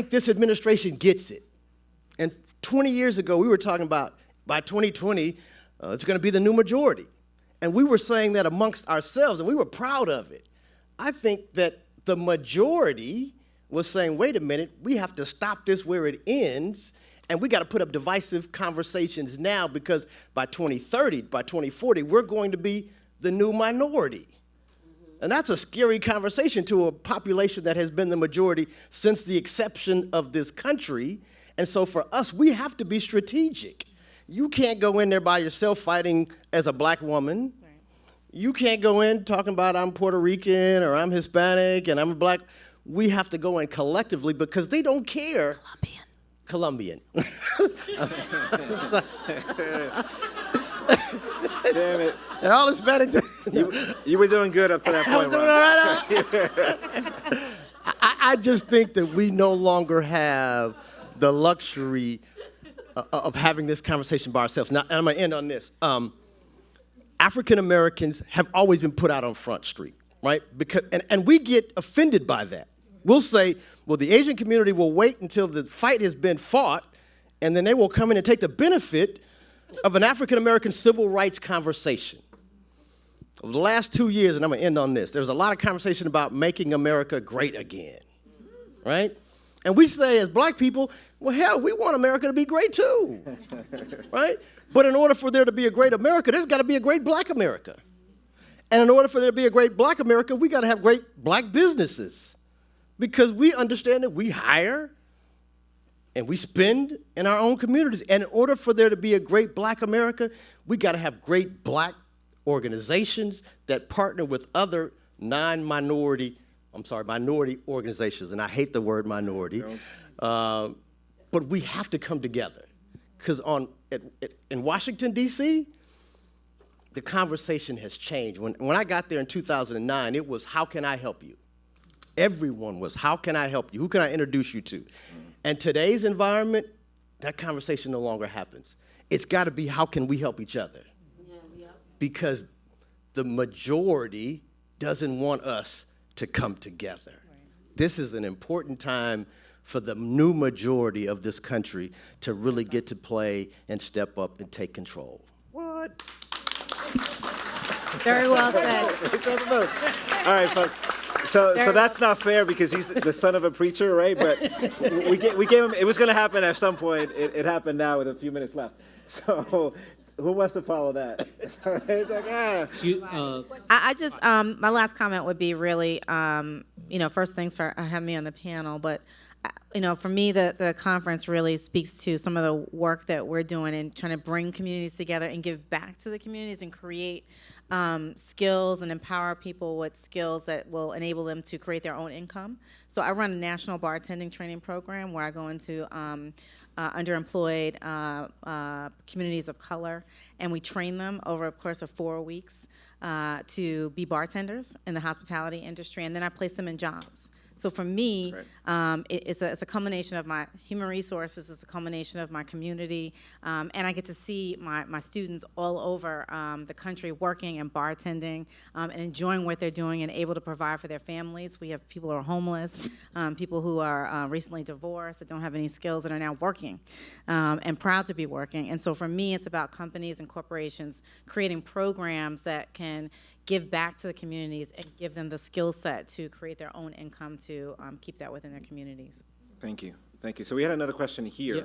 this administration gets it. And 20 years ago, we were talking about by 2020, it's going to be the new majority. And we were saying that amongst ourselves, and we were proud of it. I think that the majority was saying, wait a minute, we have to stop this where it ends, and we got to put up divisive conversations now, because by 2030, by 2040, we're going to be the new minority. And that's a scary conversation to a population that has been the majority since the inception of this country. And so for us, we have to be strategic. You can't go in there by yourself fighting as a black woman. Right. You can't go in talking about I'm Puerto Rican or I'm Hispanic and I'm a black. We have to go in collectively because they don't care. Colombian. Damn it. And all Hispanics. You were doing good up to that point, Ron. I just think that we no longer have the luxury of having this conversation by ourselves. Now, and I'm going to end on this. African Americans have always been put out on Front Street, right? And we get offended by that. We'll say, well, the Asian community will wait until the fight has been fought, and then they will come in and take the benefit of an African American civil rights conversation. Over the last 2 years, and I'm going to end on this, there's a lot of conversation about making America great again, right? And we say as black people, well, hell, we want America to be great too, right? But in order for there to be a great America, there's got to be a great black America. And in order for there to be a great black America, we got to have great black businesses, because we understand that we hire and we spend in our own communities. And in order for there to be a great black America, we got to have great black organizations that partner with other minority organizations. And I hate the word minority. But we have to come together. Because in Washington, D.C., the conversation has changed. When I got there in 2009, it was, how can I help you? Everyone was, how can I help you? Who can I introduce you to? And today's environment, that conversation no longer happens. It's got to be, how can we help each other? Because the majority doesn't want us to come together. This is an important time for the new majority of this country to really get to play and step up and take control. What? Very well said. All right, folks. So that's not fair because he's the son of a preacher, right? But we gave him. It was going to happen at some point. It happened now with a few minutes left. So who wants to follow that? It's like, I just my last comment would be really, first things for having me on the panel, but. For me, the conference really speaks to some of the work that we're doing and trying to bring communities together and give back to the communities and create skills and empower people with skills that will enable them to create their own income. So I run a national bartending training program where I go into underemployed communities of color, and we train them over a course of 4 weeks to be bartenders in the hospitality industry, and then I place them in jobs. So for me, it's a combination of my human resources, it's a combination of my community, and I get to see my students all over the country working and bartending and enjoying what they're doing and able to provide for their families. We have people who are homeless, people who are recently divorced, that don't have any skills, that are now working and proud to be working. And so for me, it's about companies and corporations creating programs that can give back to the communities and give them the skill set to create their own income to keep that within their communities. Thank you. So we had another question here. Yeah.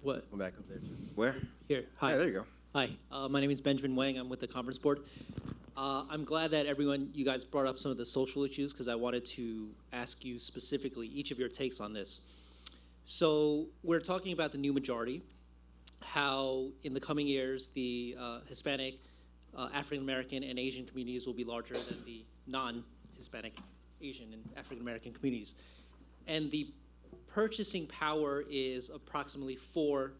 What? I'm back up there. Where? Here. Hi. Yeah, there you go. Hi. My name is Benjamin Wang. I'm with the Conference Board. I'm glad that you guys brought up some of the social issues, because I wanted to ask you specifically each of your takes on this. So we're talking about the new majority, how in the coming years the Hispanic African American and Asian communities will be larger than the non-Hispanic, Asian, and African American communities. And the purchasing power is approximately $4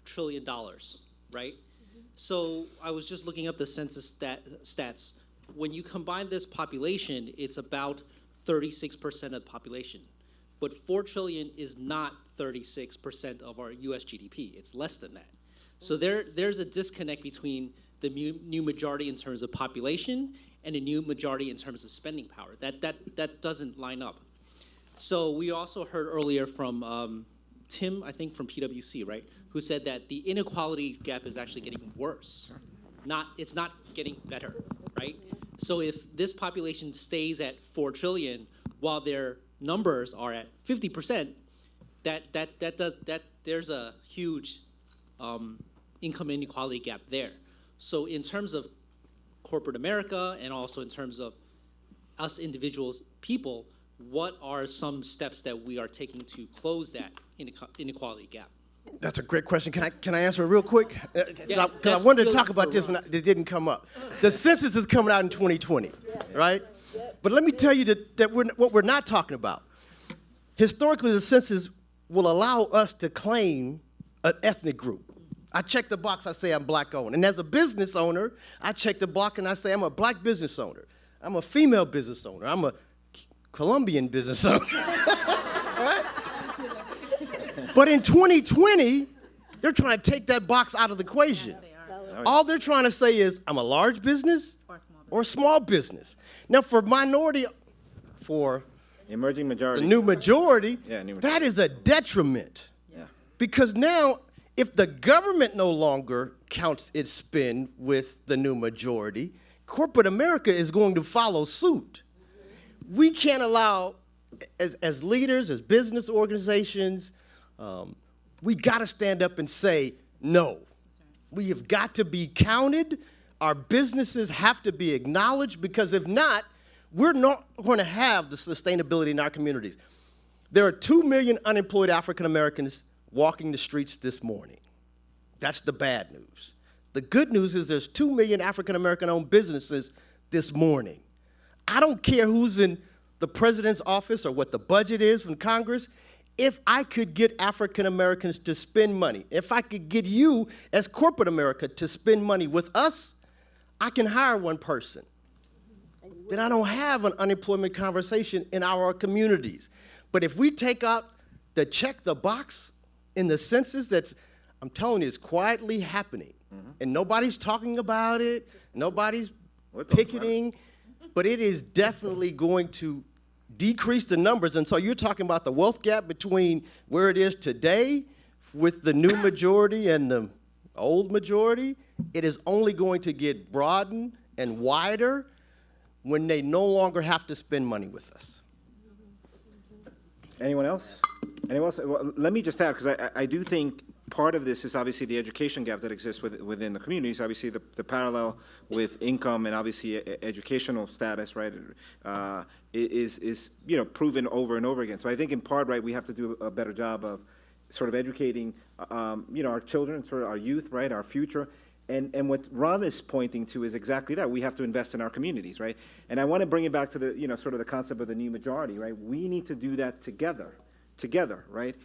trillion, right? So I was just looking up the census stats. When you combine this population, it's about 36% of the population. But 4 trillion is not 36% of our US GDP. It's less than that. So there's a disconnect between the new majority in terms of population and a new majority in terms of spending power. That doesn't line up. So we also heard earlier from Tim, I think from PwC, right, who said that the inequality gap is actually getting worse. It's not getting better, right? So if this population stays at 4 trillion while their numbers are at 50%, there's a huge income inequality gap there. So in terms of corporate America and also in terms of us individuals, people, what are some steps that we are taking to close that inequality gap? That's a great question. Can I answer it real quick? Because I that's wanted to really talk about this when it didn't come up. The census is coming out in 2020, right? But let me tell you that what we're not talking about. Historically, the census will allow us to claim an ethnic group. I check the box, I say I'm black owned. And as a business owner, I check the box and I say I'm a black business owner. I'm a female business owner. I'm a Colombian business owner. Right? But in 2020, they're trying to take that box out of the equation. All they're trying to say is, I'm a large business or a small business. Now, for Emerging majority. the new majority, Yeah, new that is a detriment. Yeah. Because now, if the government no longer counts its spend with the new majority, corporate America is going to follow suit. We can't allow, as leaders, as business organizations, we got to stand up and say no. We have got to be counted. Our businesses have to be acknowledged, because if not, we're not going to have the sustainability in our communities. There are 2 million unemployed African Americans walking the streets this morning. That's the bad news. The good news is there's 2 million African American owned businesses this morning. I don't care who's in the president's office or what the budget is from Congress. If I could get African Americans to spend money, if I could get you as corporate America to spend money with us, I can hire one person. Then I don't have an unemployment conversation in our communities. But if we take out the check the box in the census, I'm telling you, it's quietly happening. And nobody's talking about it, nobody's picketing, but it is definitely going to decrease the numbers. And so you're talking about the wealth gap between where it is today with the new majority and the old majority. It is only going to get broadened and wider when they no longer have to spend money with us. Anyone else? Anyone else? Well, let me just add, because I do think part of this is obviously the education gap that exists within the communities. Obviously, the parallel with income and obviously educational status, right, is proven over and over again. So I think in part, right, we have to do a better job of sort of educating, our children, sort of our youth, right, our future. And what Ron is pointing to is exactly that. We have to invest in our communities, right? And I want to bring it back to the, sort of the concept of the new majority, right? We need to do that together, right?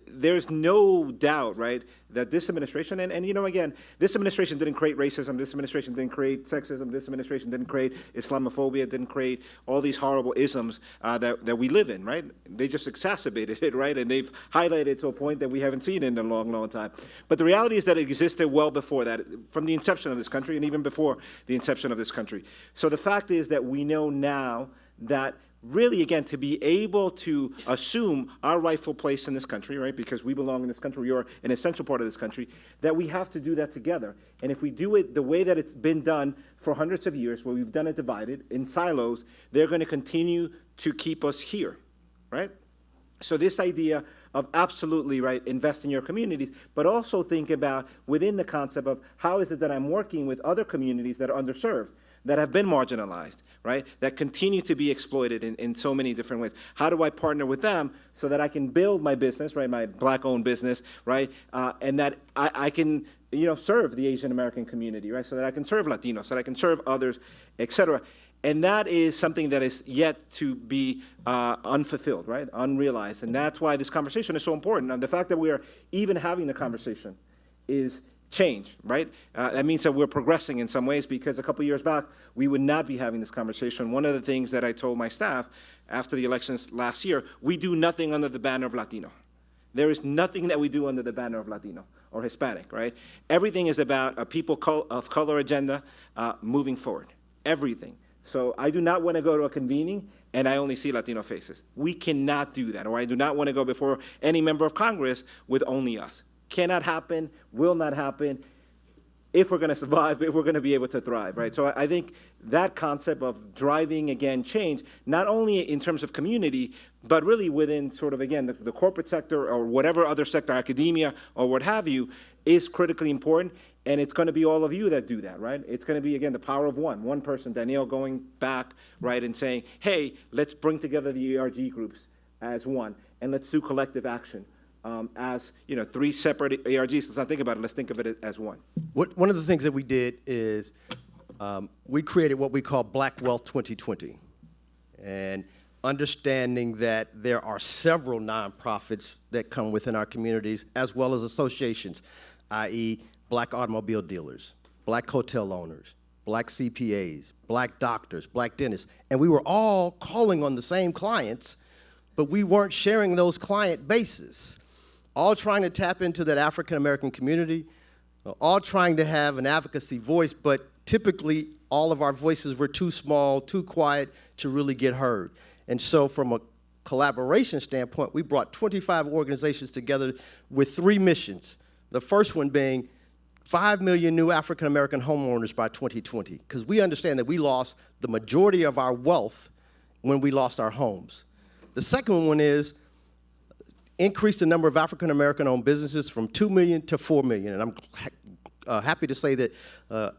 There's no doubt, right, that this administration, and again, this administration didn't create racism, this administration didn't create sexism, this administration didn't create Islamophobia, didn't create all these horrible isms that we live in, right? They just exacerbated it, right? And they've highlighted it to a point that we haven't seen in a long, long time. But the reality is that it existed well before that, from the inception of this country and even before the inception of this country. So the fact is that we know now that really, again, to be able to assume our rightful place in this country, right, because we belong in this country, we are an essential part of this country, that we have to do that together. And if we do it the way that it's been done for hundreds of years, where we've done it divided in silos, they're going to continue to keep us here, right? So this idea of absolutely, right, invest in your communities, but also think about within the concept of how is it that I'm working with other communities that are underserved, that have been marginalized, right, that continue to be exploited in so many different ways. How do I partner with them so that I can build my business, right, my Black-owned business, right, and that I can, serve the Asian American community, right, so that I can serve Latinos, so that I can serve others, et cetera. And that is something that is yet to be unfulfilled, right, unrealized. And that's why this conversation is so important. And the fact that we are even having the conversation is change, right? That means that we're progressing in some ways, because a couple years back, we would not be having this conversation. One of the things that I told my staff after the elections last year, we do nothing under the banner of Latino. There is nothing that we do under the banner of Latino or Hispanic, right? Everything is about a people of color agenda moving forward, everything. So I do not want to go to a convening and I only see Latino faces. We cannot do that. Or I do not want to go before any member of Congress with only us. Cannot happen, will not happen, if we're going to survive, if we're going to be able to thrive, right? So I think that concept of driving, again, change, not only in terms of community, but really within sort of, again, the corporate sector or whatever other sector, academia or what have you, is critically important. And it's going to be all of you that do that, right? It's going to be, again, the power of one person, Danielle, going back, right, and saying, hey, let's bring together the ERG groups as one, and let's do collective action as, three separate ARGs. Let's not think about it. Let's think of it as one. One of the things that we did is we created what we call Black Wealth 2020. And understanding that there are several nonprofits that come within our communities, as well as associations, i.e., Black automobile dealers, Black hotel owners, Black CPAs, Black doctors, Black dentists, and we were all calling on the same clients, but we weren't sharing those client bases, all trying to tap into that African-American community, all trying to have an advocacy voice, but typically all of our voices were too small, too quiet to really get heard. And so from a collaboration standpoint, we brought 25 organizations together with 3 missions. The first one being 5 million new African-American homeowners by 2020, because we understand that we lost the majority of our wealth when we lost our homes. The second one is increase the number of African-American owned businesses from 2 million to 4 million. And I'm happy to say that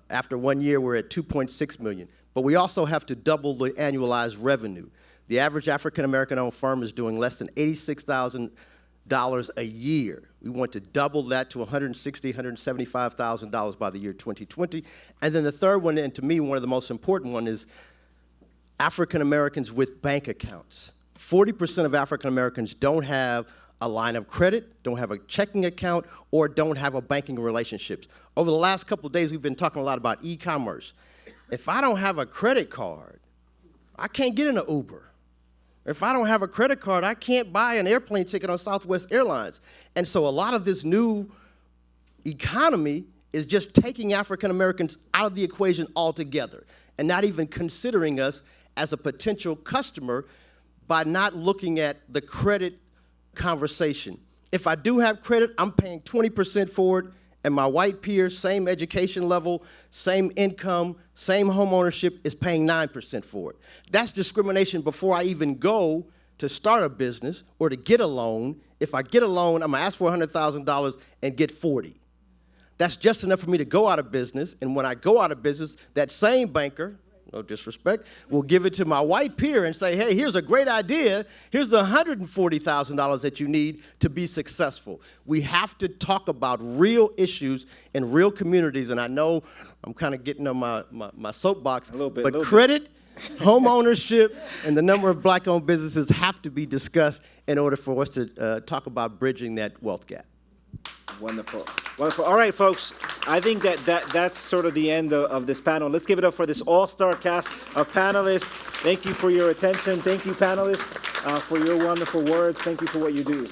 after 1 year, we're at 2.6 million. But we also have to double the annualized revenue. The average African-American owned firm is doing less than $86,000 a year. We want to double that to $160,000, $175,000 by the year 2020. And then the third one, and to me, one of the most important one, is African Americans with bank accounts. 40% of African Americans don't have a line of credit, don't have a checking account, or don't have a banking relationships. Over the last couple of days, we've been talking a lot about e-commerce. If I don't have a credit card, I can't get in an Uber. If I don't have a credit card, I can't buy an airplane ticket on Southwest Airlines. And so a lot of this new economy is just taking African Americans out of the equation altogether and not even considering us as a potential customer by not looking at the credit conversation. If I do have credit, I'm paying 20% for it, and my white peers, same education level, same income, same home ownership, is paying 9% for it. That's discrimination before I even go to start a business or to get a loan. If I get a loan, I'm gonna ask for $100,000 and get 40. That's just enough for me to go out of business, and when I go out of business, that same banker, no disrespect, will give it to my white peer and say, hey, here's a great idea. Here's the $140,000 that you need to be successful. We have to talk about real issues in real communities, and I know I'm kind of getting on my soapbox, but credit, home ownership, and the number of Black-owned businesses have to be discussed in order for us to talk about bridging that wealth gap. Wonderful. Wonderful. All right, folks. I think that's sort of the end of this panel. Let's give it up for this all-star cast of panelists. Thank you for your attention. Thank you, panelists, for your wonderful words. Thank you for what you do.